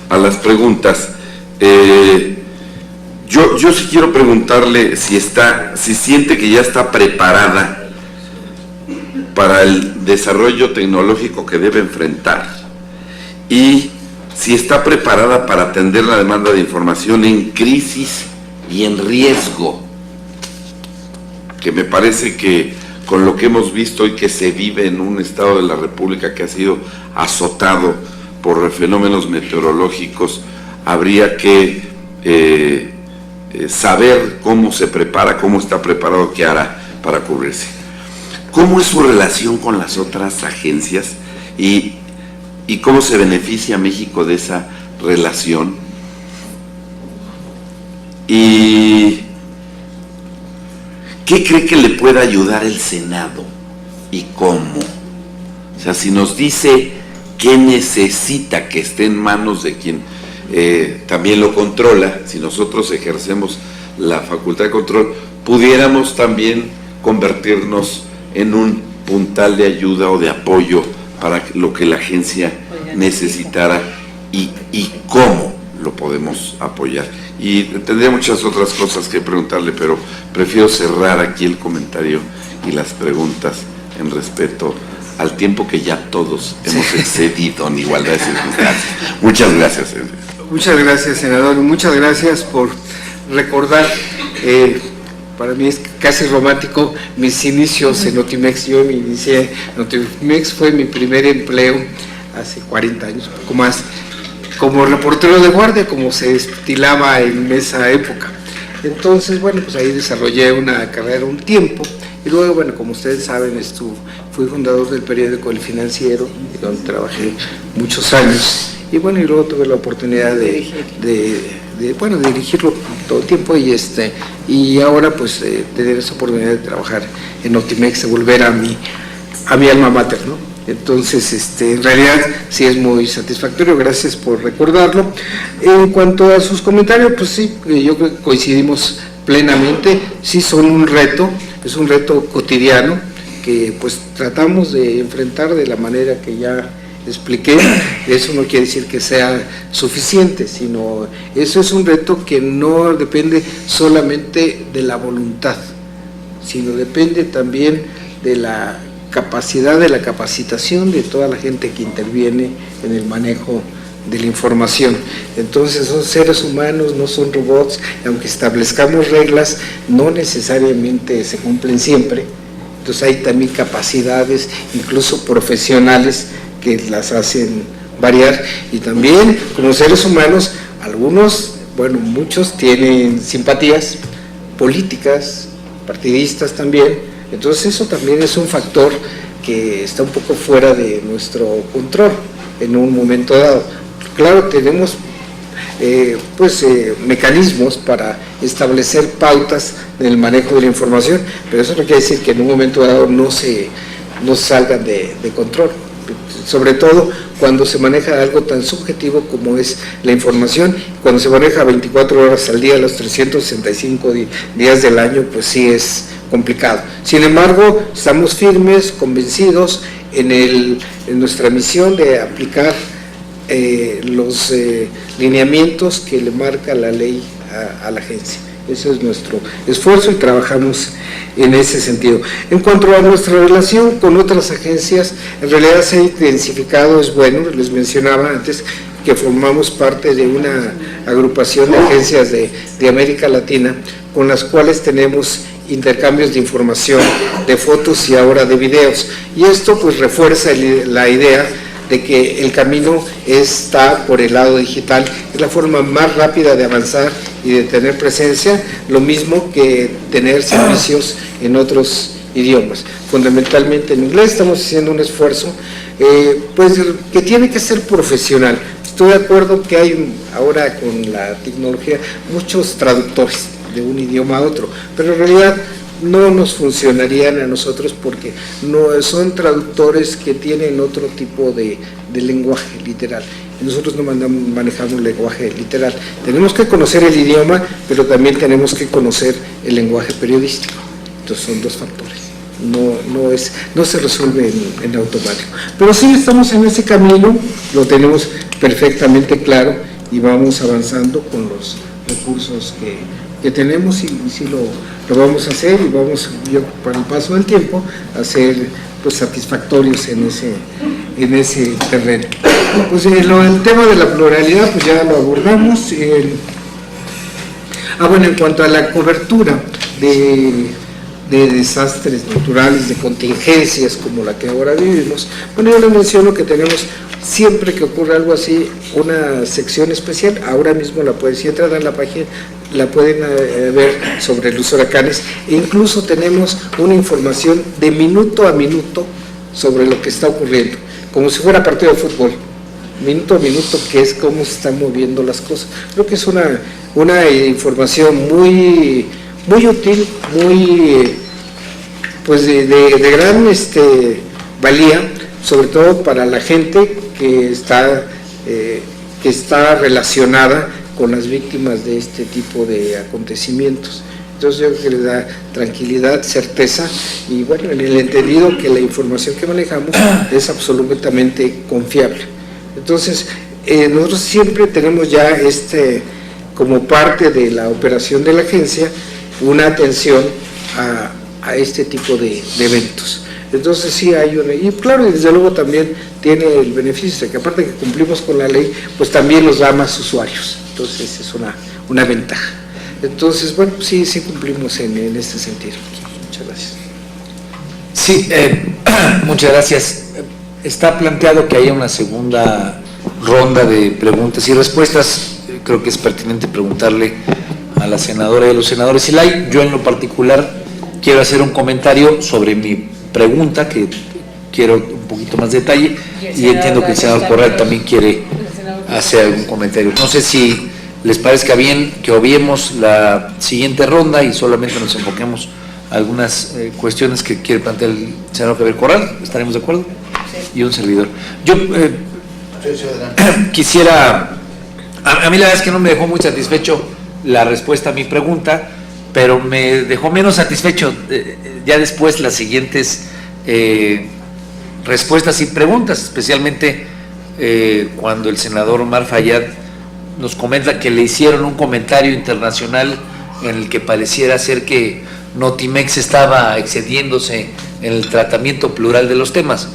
[SPEAKER 9] a las preguntas, yo sí quiero preguntarle si siente que ya está preparada para el desarrollo tecnológico que debe enfrentar, y si está preparada para atender la demanda de información en crisis y en riesgo, que me parece que con lo que hemos visto y que se vive en un estado de la República que ha sido azotado por fenómenos meteorológicos, habría que saber cómo se prepara, cómo está preparado, qué hará para cubrirse. ¿Cómo es su relación con las otras agencias y cómo se beneficia México de esa relación? ¿Y qué cree que le pueda ayudar el Senado y cómo? O sea, si nos dice qué necesita que esté en manos de quien también lo controla, si nosotros ejercemos la facultad de control, pudiéramos también convertirnos en un puntal de ayuda o de apoyo para lo que la agencia necesitara y cómo lo podemos apoyar. Y tendría muchas otras cosas que preguntarle, pero prefiero cerrar aquí el comentario y las preguntas en respeto al tiempo que ya todos hemos excedido en igualdad de circunstancias. Muchas gracias.
[SPEAKER 3] Muchas gracias, senador. Muchas gracias por recordar. Para mí es casi romántico mis inicios en Notimex. Yo me inicié, Notimex fue mi primer empleo hace 40 años, un poco más, como reportero de guardia, como se estilaba en esa época. Entonces, bueno, pues ahí desarrollé una carrera un tiempo, y luego, bueno, como ustedes saben, fui fundador del periódico El Financiero, donde trabajé muchos años, y bueno, y luego tuve la oportunidad de dirigirlo todo el tiempo, y ahora pues tener esa oportunidad de trabajar en Notimex, de volver a mi alma mater, ¿no? Entonces, en realidad sí es muy satisfactorio, gracias por recordarlo. En cuanto a sus comentarios, pues sí, yo creo que coincidimos plenamente, sí son un reto, es un reto cotidiano que pues tratamos de enfrentar de la manera que ya expliqué. Eso no quiere decir que sea suficiente, sino eso es un reto que no depende solamente de la voluntad, sino depende también de la capacidad, de la capacitación de toda la gente que interviene en el manejo de la información. Entonces son seres humanos, no son robots, aunque establezcamos reglas, no necesariamente se cumplen siempre. Entonces hay también capacidades, incluso profesionales, que las hacen variar, y también como seres humanos, algunos, bueno, muchos tienen simpatías políticas, partidistas también. Entonces eso también es un factor que está un poco fuera de nuestro control en un momento dado. Claro, tenemos mecanismos para establecer pautas en el manejo de la información, pero eso no quiere decir que en un momento dado no salgan de control, sobre todo cuando se maneja algo tan subjetivo como es la información. Cuando se maneja 24 horas al día, los 365 días del año, pues sí es complicado. Sin embargo, estamos firmes, convencidos en nuestra misión de aplicar los lineamientos que le marca la ley a la agencia. Ese es nuestro esfuerzo y trabajamos en ese sentido. En cuanto a nuestra relación con otras agencias, en realidad se ha intensificado, es bueno, les mencionaba antes que formamos parte de una agrupación de agencias de América Latina, con las cuales tenemos intercambios de información, de fotos y ahora de videos. Y esto pues refuerza la idea de que el camino está por el lado digital, es la forma más rápida de avanzar y de tener presencia, lo mismo que tener servicios en otros idiomas. Fundamentalmente en inglés estamos haciendo un esfuerzo pues que tiene que ser profesional. Estoy de acuerdo que hay ahora con la tecnología muchos traductores de un idioma a otro, pero en realidad no nos funcionarían a nosotros porque no son traductores que tienen otro tipo de lenguaje literal. Nosotros no manejamos lenguaje literal. Tenemos que conocer el idioma, pero también tenemos que conocer el lenguaje periodístico. Entonces son dos factores. No se resuelve en automático. Pero sí estamos en ese camino, lo tenemos perfectamente claro y vamos avanzando con los recursos que tenemos y sí lo vamos a hacer y vamos, yo, para el paso del tiempo, a ser pues satisfactorios en en ese terreno. Pues el tema de la pluralidad pues ya lo abordamos. Bueno, en cuanto a la cobertura de desastres naturales, de contingencias como la que ahora vivimos, bueno, yo les menciono que tenemos, siempre que ocurre algo así, una sección especial. Ahora mismo la pueden, si entran a la página, la pueden ver sobre los huracanes, e incluso tenemos una información de minuto a minuto sobre lo que está ocurriendo, como si fuera partido de fútbol, minuto a minuto, que es cómo se están moviendo las cosas. Creo que es una información muy útil, muy pues de gran valía, sobre todo para la gente que está relacionada con las víctimas de este tipo de acontecimientos. Entonces yo creo que les da tranquilidad, certeza, y bueno, en el entendido que la información que manejamos es absolutamente confiable. Entonces nosotros siempre tenemos ya como parte de la operación de la agencia, una atención a este tipo de eventos. Entonces sí hay y claro, y desde luego también tiene el beneficio de que, aparte de que cumplimos con la ley, pues también nos da más usuarios. Entonces es una ventaja. Entonces, bueno, sí cumplimos en este sentido. Muchas gracias.
[SPEAKER 6] Sí, muchas gracias. Está planteado que haya una segunda ronda de preguntas y respuestas. Creo que es pertinente preguntarle a la senadora y a los senadores si la hay. Yo en lo particular quiero hacer un comentario sobre mi pregunta, que quiero un poquito más detalle, y entiendo que el senador Corral también quiere hacer algún comentario. No sé si les parezca bien que obviemos la siguiente ronda y solamente nos enfoquemos a algunas cuestiones que quiere plantear el senador Javier Corral. ¿Estaremos de acuerdo? Sí. Y un servidor. Yo quisiera, a mí la verdad es que no me dejó muy satisfecho la respuesta a mi pregunta, pero me dejó menos satisfecho ya después las siguientes respuestas y preguntas, especialmente cuando el senador Omar Fayad nos comenta que le hicieron un comentario internacional en el que pareciera ser que Notimex estaba excediéndose en el tratamiento plural de los temas.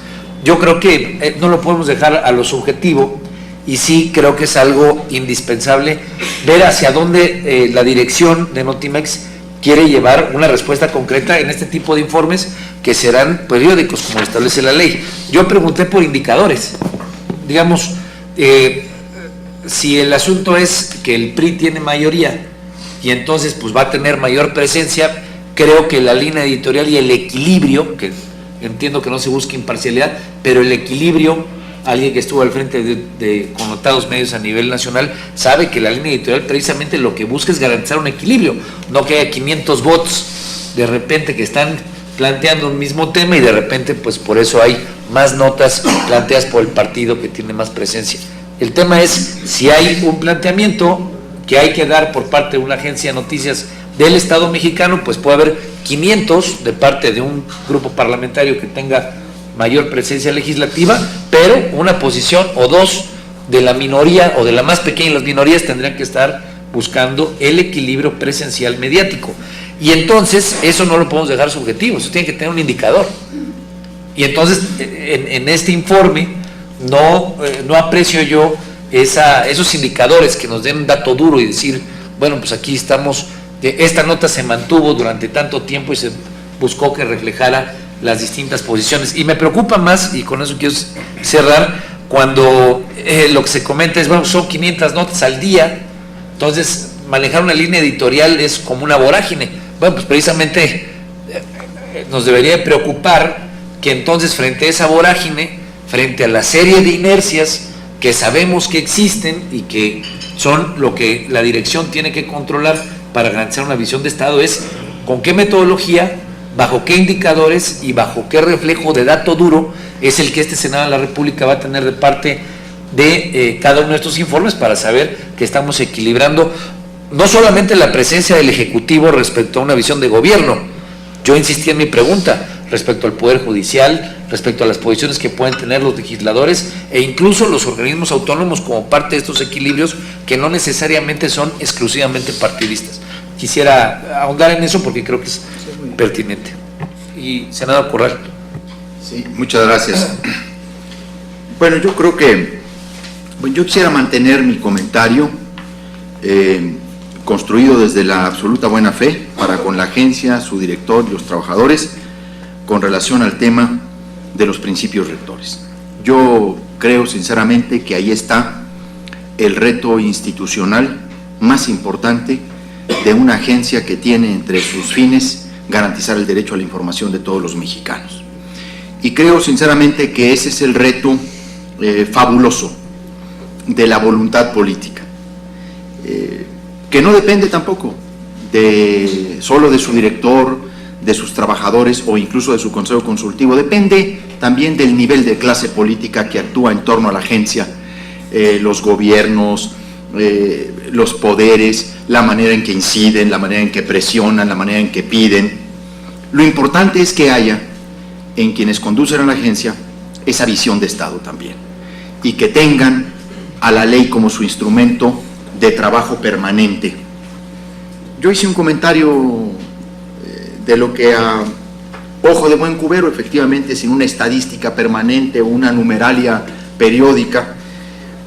[SPEAKER 6] Yo creo que no lo podemos dejar a lo subjetivo, y sí creo que es algo indispensable ver hacia dónde la dirección de Notimex quiere llevar una respuesta concreta en este tipo de informes que serán periódicos, como establece la ley. Yo pregunté por indicadores. Digamos, si el asunto es que el PRI tiene mayoría y entonces pues va a tener mayor presencia, creo que la línea editorial y el equilibrio, que entiendo que no se busca imparcialidad, pero el equilibrio, alguien que estuvo al frente de connotados medios a nivel nacional sabe que la línea editorial precisamente lo que busca es garantizar un equilibrio, no que haya 500 bots de repente que están planteando un mismo tema y de repente pues por eso hay más notas planteadas por el partido que tiene más presencia. El tema es si hay un planteamiento que hay que dar por parte de una agencia de noticias del Estado mexicano, pues puede haber 500 de parte de un grupo parlamentario que tenga mayor presencia legislativa, pero una posición o dos de la minoría o de la más pequeña de las minorías tendrían que estar buscando el equilibrio presencial mediático. Y entonces eso no lo podemos dejar subjetivo, eso tiene que tener un indicador. Y entonces en este informe no aprecio yo esos indicadores que nos den un dato duro y decir, bueno, pues aquí estamos, esta nota se mantuvo durante tanto tiempo y se buscó que reflejara las distintas posiciones. Y me preocupa más, y con eso quiero cerrar, cuando lo que se comenta es, bueno, son 500 notas al día, entonces manejar una línea editorial es como una vorágine. Bueno, pues precisamente nos debería preocupar que entonces frente a esa vorágine, frente a la serie de inercias que sabemos que existen y que son lo que la dirección tiene que controlar para garantizar una visión de Estado, es con qué metodología, bajo qué indicadores y bajo qué reflejo de dato duro es el que este Senado de la República va a tener de parte de cada uno de estos informes para saber que estamos equilibrando no solamente la presencia del Ejecutivo respecto a una visión de gobierno. Yo insistí en mi pregunta respecto al Poder Judicial, respecto a las posiciones que pueden tener los legisladores e incluso los organismos autónomos como parte de estos equilibrios que no necesariamente son exclusivamente partidistas. Quisiera ahondar en eso porque creo que es pertinente. Y senador Corral.
[SPEAKER 7] Sí, muchas gracias. Bueno, yo creo que yo quisiera mantener mi comentario construido desde la absoluta buena fe para con la agencia, su director y los trabajadores con relación al tema de los principios rectores. Yo creo sinceramente que ahí está el reto institucional más importante de una agencia que tiene entre sus fines garantizar el derecho a la información de todos los mexicanos. Y creo sinceramente que ese es el reto fabuloso de la voluntad política, que no depende tampoco solo de su director, de sus trabajadores o incluso de su consejo consultivo, depende también del nivel de clase política que actúa en torno a la agencia, los gobiernos, los poderes, la manera en que inciden, la manera en que presionan, la manera en que piden. Lo importante es que haya en quienes conducen a la agencia esa visión de Estado también, y que tengan a la ley como su instrumento de trabajo permanente. Yo hice un comentario de lo que a ojo de buen cubero, efectivamente, sin una estadística permanente o una numeralia periódica,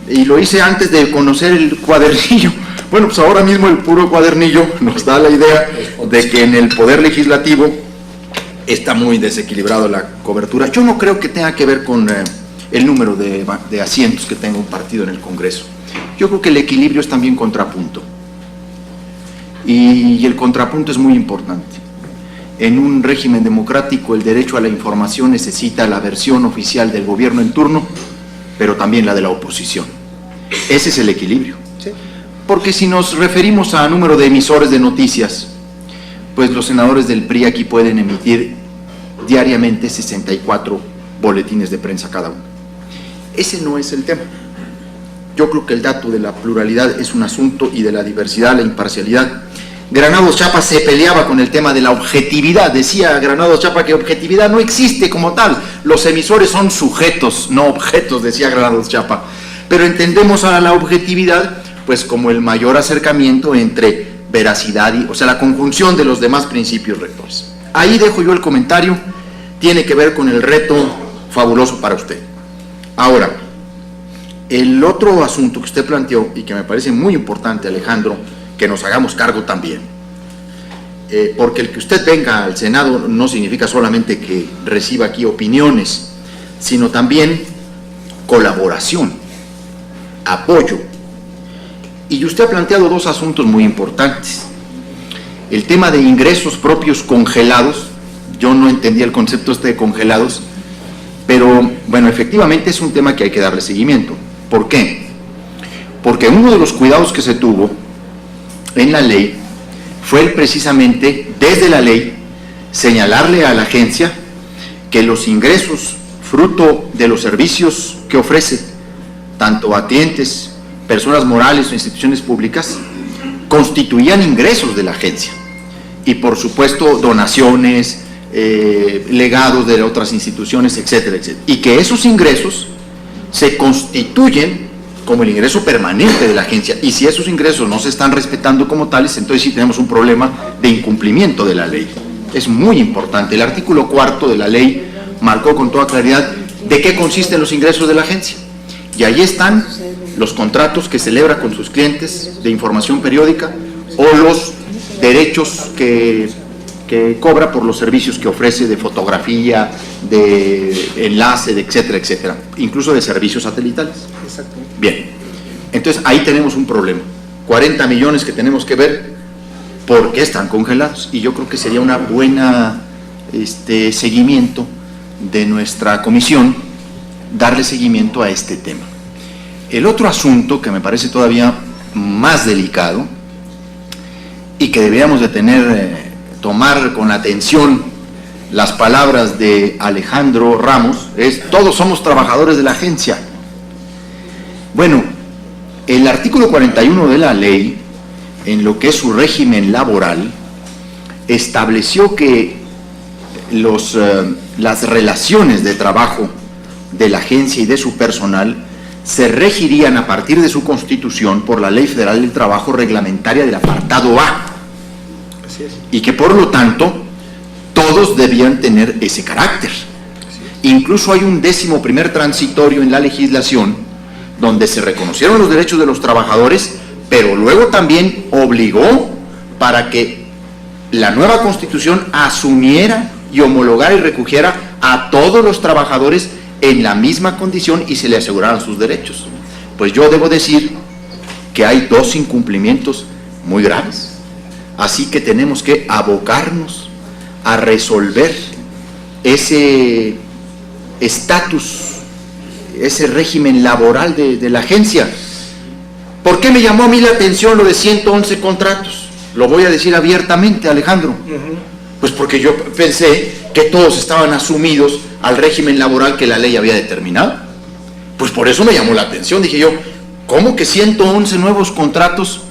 [SPEAKER 7] y lo hice antes de conocer el cuadernillo. Bueno, pues ahora mismo el puro cuadernillo nos da la idea de que en el Poder Legislativo está muy desequilibrado la cobertura. Yo no creo que tenga que ver con el número de asientos que tenga un partido en el Congreso. Yo creo que el equilibrio es también contrapunto. Y el contrapunto es muy importante. En un régimen democrático, el derecho a la información necesita la versión oficial del gobierno en turno, pero también la de la oposición. Ese es el equilibrio. Porque si nos referimos a número de emisores de noticias, pues los senadores del PRI aquí pueden emitir diariamente 64 boletines de prensa cada uno. Ese no es el tema. Yo creo que el dato de la pluralidad es un asunto, y de la diversidad, la imparcialidad. Granados Chapa se peleaba con el tema de la objetividad. Decía Granados Chapa que objetividad no existe como tal. Los emisores son sujetos, no objetos, decía Granados Chapa. Pero entendemos a la objetividad pues como el mayor acercamiento entre veracidad y, o sea, la conjunción de los demás principios rectores. Ahí dejo yo el comentario, tiene que ver con el reto fabuloso para usted. Ahora, el otro asunto que usted planteó y que me parece muy importante, Alejandro, que nos hagamos cargo también, porque el que usted venga al Senado no significa solamente que reciba aquí opiniones, sino también colaboración, apoyo. Y usted ha planteado dos asuntos muy importantes. El tema de ingresos propios congelados, yo no entendía el concepto de congelados, pero bueno, efectivamente es un tema que hay que darle seguimiento. ¿Por qué? Porque uno de los cuidados que se tuvo en la ley fue precisamente, desde la ley, señalarle a la agencia que los ingresos fruto de los servicios que ofrece, tanto a clientes, personas morales o instituciones públicas, constituían ingresos de la agencia. Y por supuesto donaciones, legados de otras instituciones, etcétera, etcétera. Y que esos ingresos se constituyen como el ingreso permanente de la agencia. Y si esos ingresos no se están respetando como tales, entonces sí tenemos un problema de incumplimiento de la ley. Es muy importante. El artículo 4 de la ley marcó con toda claridad de qué consisten los ingresos de la agencia. Y ahí están los contratos que celebra con sus clientes de información periódica o los derechos que cobra por los servicios que ofrece de fotografía, de enlace, de etcétera, etcétera, incluso de servicios satelitales. Bien, entonces ahí tenemos un problema. 40 millones que tenemos que ver por qué están congelados, y yo creo que sería una buena seguimiento de nuestra comisión, darle seguimiento a este tema. El otro asunto que me parece todavía más delicado y que deberíamos de tomar con atención las palabras de Alejandro Ramos es: todos somos trabajadores de la agencia. Bueno, el artículo 41 de la ley, en lo que es su régimen laboral, estableció que las relaciones de trabajo de la agencia y de su personal se regirían a partir de su constitución por la Ley Federal del Trabajo reglamentaria del apartado A. Y que por lo tanto todos debían tener ese carácter. Incluso hay un 11º transitorio en la legislación donde se reconocieron los derechos de los trabajadores, pero luego también obligó para que la nueva Constitución asumiera y homologara y recogiera a todos los trabajadores en la misma condición y se le aseguraran sus derechos. Pues yo debo decir que hay 2 incumplimientos muy graves, así que tenemos que abocarnos a resolver ese estatus, ese régimen laboral de la agencia. ¿Por qué me llamó a mí la atención lo de 111 contratos? Lo voy a decir abiertamente, Alejandro. Pues porque yo pensé que todos estaban asumidos al régimen laboral que la ley había determinado. Pues por eso me llamó la atención. Dije yo, ¿cómo que 111 nuevos contratos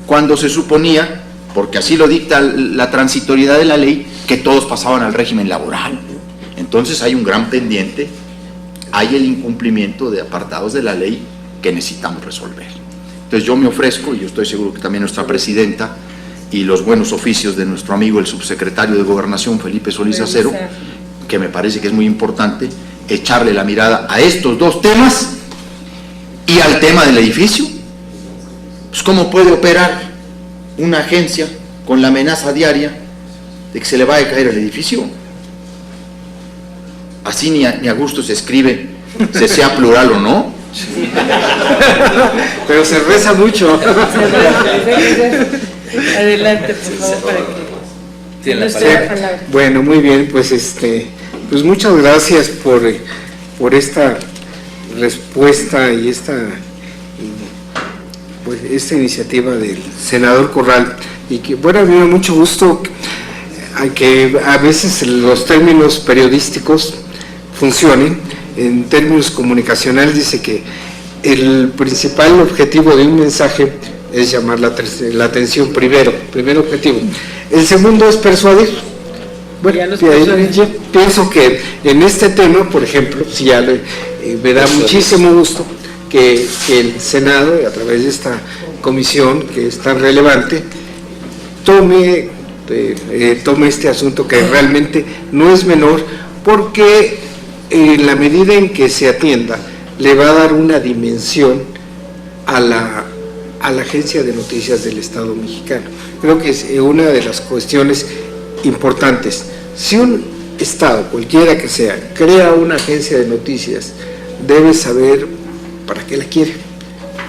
[SPEAKER 7] cuando se suponía, porque así lo dicta la transitoriedad de la ley, que todos pasaban al régimen laboral? Entonces hay un gran pendiente, hay el incumplimiento de apartados de la ley que necesitamos resolver. Entonces yo me ofrezco, y yo estoy seguro que también nuestra presidenta y los buenos oficios de nuestro amigo el subsecretario de Gobernación, Felipe Solís Acero, que me parece que es muy importante echarle la mirada a estos 2 temas y al tema del edificio. Pues ¿cómo puede operar una agencia con la amenaza diaria de que se le va a caer el edificio? Así ni a gusto se escribe, se sea plural o no.
[SPEAKER 3] Pero se reza mucho.
[SPEAKER 2] Adelante, por favor, para que
[SPEAKER 6] Tiene la
[SPEAKER 2] no
[SPEAKER 6] palabra.
[SPEAKER 2] esté la palabra.
[SPEAKER 3] Bueno, muy bien, pues pues muchas gracias por esta respuesta y esta iniciativa del senador Corral, y que bueno, a mí me da mucho gusto que a veces los términos periodísticos funcionen. En términos comunicacionales dice que el principal objetivo de un mensaje es llamar la atención primer objetivo. El segundo es persuadir. Bueno,
[SPEAKER 2] Ya los persuadimos.
[SPEAKER 3] yo pienso que en este tema, por ejemplo, si ya me da muchísimo gusto que el Senado, a través de esta comisión que es tan relevante, tome este asunto, que realmente no es menor, porque en la medida en que se atienda, le va a dar una dimensión a la Agencia de Noticias del Estado mexicano. Creo que es una de las cuestiones importantes. Si un Estado, cualquiera que sea, crea una agencia de noticias, debe saber para qué la quiere,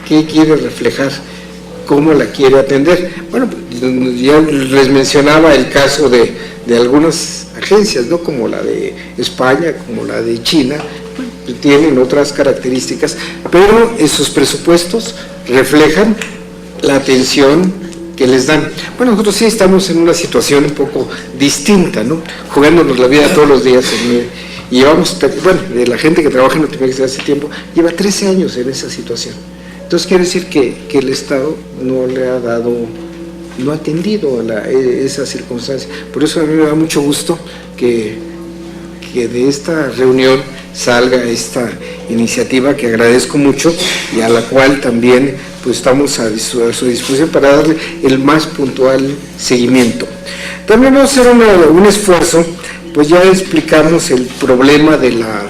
[SPEAKER 3] qué quiere reflejar, cómo la quiere atender. Bueno, ya les mencionaba el caso de algunas agencias, ¿no? Como la de España, como la de China, que tienen otras características, pero esos presupuestos reflejan la atención que les dan. Bueno, nosotros sí estamos en una situación un poco distinta, ¿no? Jugándonos la vida todos los días. Y llevamos, bueno, de la gente que trabaja en Notimex desde hace tiempo, lleva 13 años en esa situación. Entonces quiere decir que el Estado no le ha dado, no ha atendido esa circunstancia. Por eso a mí me da mucho gusto que de esta reunión salga esta iniciativa, que agradezco mucho y a la cual también pues estamos a su disposición para darle el más puntual seguimiento. También vamos a hacer un esfuerzo, pues ya explicamos el problema de la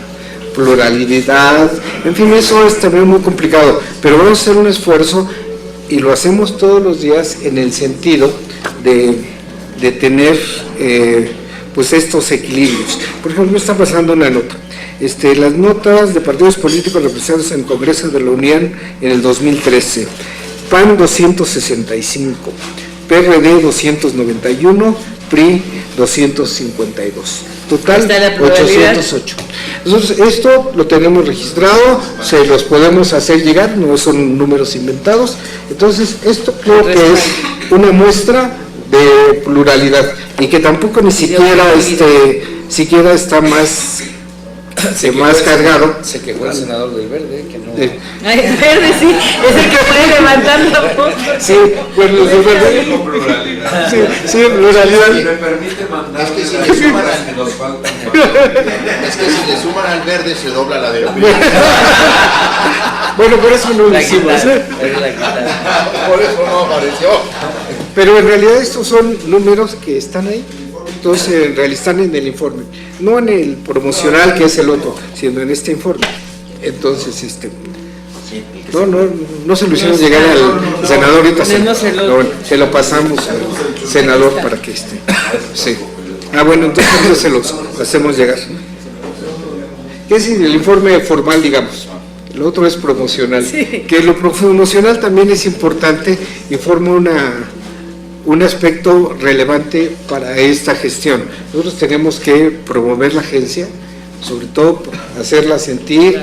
[SPEAKER 3] pluralidad, en fin, eso es también muy complicado, pero vamos a hacer un esfuerzo y lo hacemos todos los días en el sentido de tener pues estos equilibrios. Por ejemplo, me está pasando una nota. Las notas de partidos políticos representados en el Congreso de la Unión en el 2013. PAN 265, PRD 291, PRI 252. Total
[SPEAKER 2] ¿Está la pluralidad?
[SPEAKER 3] 808. Entonces, esto lo tenemos registrado, se los podemos hacer llegar, no son números inventados. Entonces, esto creo que es una muestra de pluralidad y que tampoco ni siquiera está más cargado.
[SPEAKER 6] Se quejó el senador del Verde, que no...
[SPEAKER 2] Ay, el Verde, sí, es el que puede levantar la voz.
[SPEAKER 3] Sí, bueno, es verdad. Sí, pluralidad.
[SPEAKER 7] Me permite mandar. Es que si le suman al verde se dobla la de
[SPEAKER 3] Bueno, por eso no lo hicimos.
[SPEAKER 7] Por eso no apareció.
[SPEAKER 3] Pero en realidad estos son números que están ahí Entonces, en realidad están en el informe, no en el promocional, que es el otro, sino en este informe. Entonces, no se lo hicieron llegar al senador, ahorita se lo pasamos al senador para que sí. Bueno, entonces se los hacemos llegar. ¿Qué es el informe formal, digamos? El otro es promocional.
[SPEAKER 2] Sí.
[SPEAKER 3] Que lo promocional también es importante y forma un aspecto relevante para esta gestión. Nosotros tenemos que promover la agencia, sobre todo hacerla sentir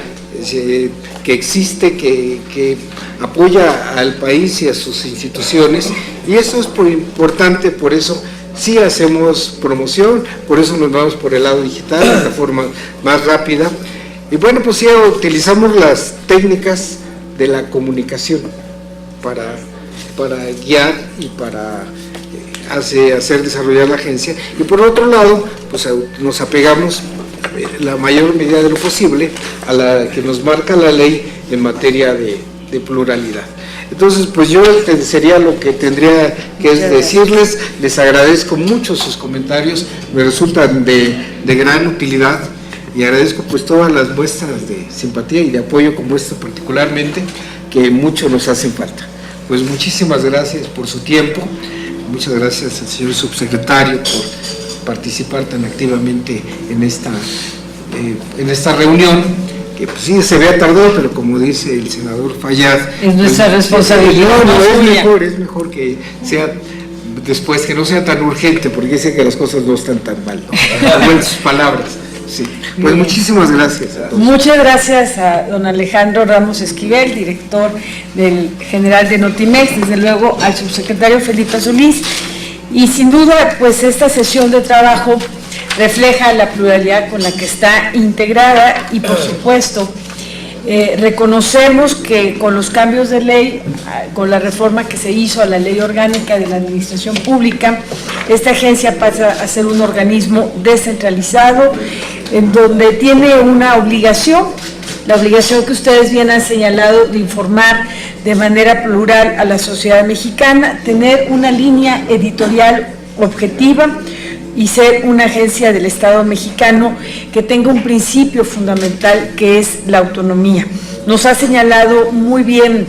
[SPEAKER 3] que existe, que apoya al país y a sus instituciones, y eso es importante. Por eso sí hacemos promoción, por eso nos vamos por el lado digital, de la forma más rápida, y bueno, pues sí utilizamos las técnicas de la comunicación para guiar y para hacer desarrollar la agencia, y por otro lado, pues nos apegamos la mayor medida de lo posible a la que nos marca la ley en materia de pluralidad. Entonces, pues yo sería lo que tendría que decirles. Les agradezco mucho sus comentarios, me resultan de gran utilidad, y agradezco pues todas las muestras de simpatía y de apoyo como esta particularmente, que mucho nos hacen falta. Pues muchísimas gracias por su tiempo, muchas gracias al señor subsecretario por participar tan activamente en esta reunión, que pues sí se vea tardado, pero como dice el senador Fayad,
[SPEAKER 2] es nuestra responsabilidad.
[SPEAKER 3] Es mejor que sea después, que no sea tan urgente, porque dice que las cosas no están tan mal, ¿no? En sus palabras. Sí. Pues muchísimas gracias a todos.
[SPEAKER 2] Muchas gracias a don Alejandro Ramos Esquivel, director del general de Notimex, desde luego al subsecretario Felipe Solís, y sin duda pues esta sesión de trabajo refleja la pluralidad con la que está integrada, y por supuesto reconocemos que con los cambios de ley, con la reforma que se hizo a la Ley Orgánica de la Administración Pública, esta agencia pasa a ser un organismo descentralizado, en donde tiene una obligación, la obligación que ustedes bien han señalado, de informar de manera plural a la sociedad mexicana, tener una línea editorial objetiva y ser una agencia del Estado mexicano que tenga un principio fundamental, que es la autonomía. Nos ha señalado muy bien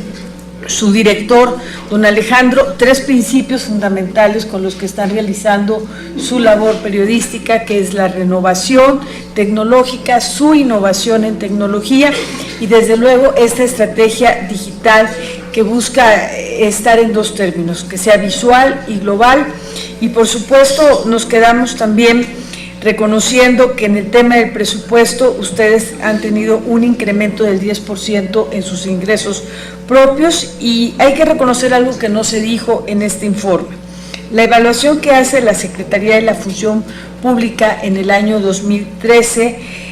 [SPEAKER 2] su director, don Alejandro, 3 principios fundamentales con los que están realizando su labor periodística, que es la renovación tecnológica, su innovación en tecnología y desde luego esta estrategia digital que busca estar en 2 términos, que sea visual y global. Y por supuesto nos quedamos también reconociendo que en el tema del presupuesto ustedes han tenido un incremento del 10% en sus ingresos propios, y hay que reconocer algo que no se dijo en este informe. La evaluación que hace la Secretaría de la Función Pública en el año 2013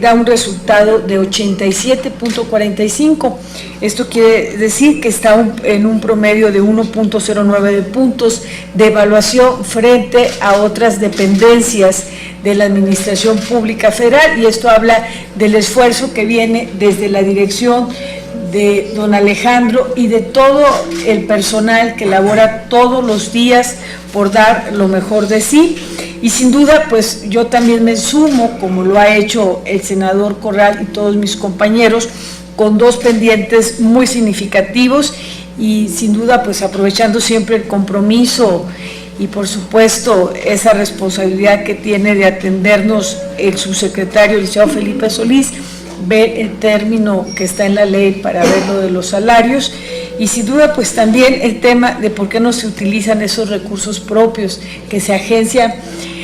[SPEAKER 2] da un resultado de 87.45. Esto quiere decir que está en un promedio de 1.09 de puntos de evaluación frente a otras dependencias de la Administración Pública Federal, y esto habla del esfuerzo que viene desde la dirección de don Alejandro y de todo el personal que labora todos los días por dar lo mejor de sí. Y sin duda, pues yo también me sumo, como lo ha hecho el senador Corral y todos mis compañeros, con 2 pendientes muy significativos, y sin duda, pues aprovechando siempre el compromiso y por supuesto esa responsabilidad que tiene de atendernos el subsecretario, el licenciado Felipe Solís, ver el término que está en la ley para ver lo de los salarios, y sin duda pues también el tema de por qué no se utilizan esos recursos propios que se agencia.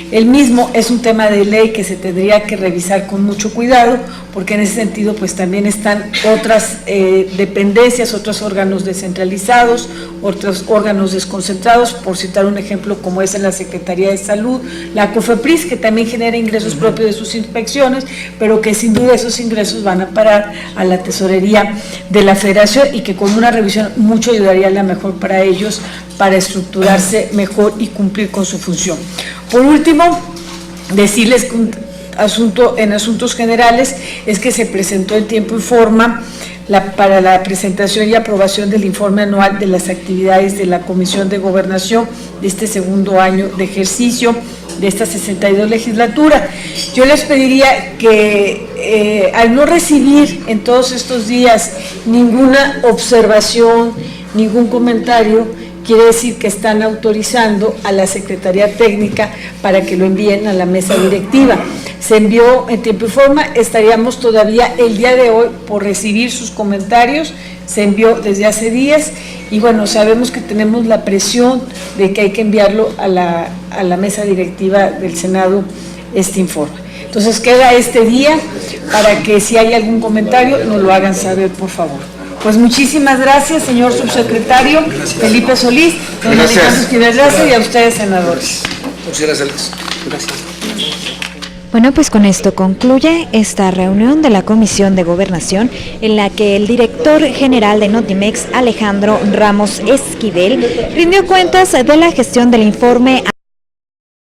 [SPEAKER 2] El mismo es un tema de ley que se tendría que revisar con mucho cuidado, porque en ese sentido pues también están otras dependencias, otros órganos descentralizados, otros órganos desconcentrados, por citar un ejemplo como es en la Secretaría de Salud, la COFEPRIS, que también genera ingresos propios de sus inspecciones, pero que sin duda esos ingresos van a parar a la tesorería de la Federación, y que con una revisión mucho ayudaría a la mejor para ellos, para estructurarse mejor y cumplir con su función. Por último, decirles que en asuntos generales es que se presentó en tiempo y forma para la presentación y aprobación del informe anual de las actividades de la Comisión de Gobernación de este segundo año de ejercicio, de esta 62 legislatura. Yo les pediría que al no recibir en todos estos días ninguna observación, ningún comentario, quiere decir que están autorizando a la Secretaría Técnica para que lo envíen a la mesa directiva. Se envió en tiempo y forma, estaríamos todavía el día de hoy por recibir sus comentarios, se envió desde hace días y bueno, sabemos que tenemos la presión de que hay que enviarlo a la mesa directiva del Senado este informe. Entonces queda este día para que si hay algún comentario nos lo hagan saber, por favor. Pues muchísimas gracias, señor subsecretario Felipe Solís, don Alejandro Esquivel, gracias, y a ustedes, senadores.
[SPEAKER 6] Muchas gracias. Gracias.
[SPEAKER 10] Bueno, pues con esto concluye esta reunión de la Comisión de Gobernación en la que el director general de Notimex, Alejandro Ramos Esquivel, rindió cuentas de la gestión del informe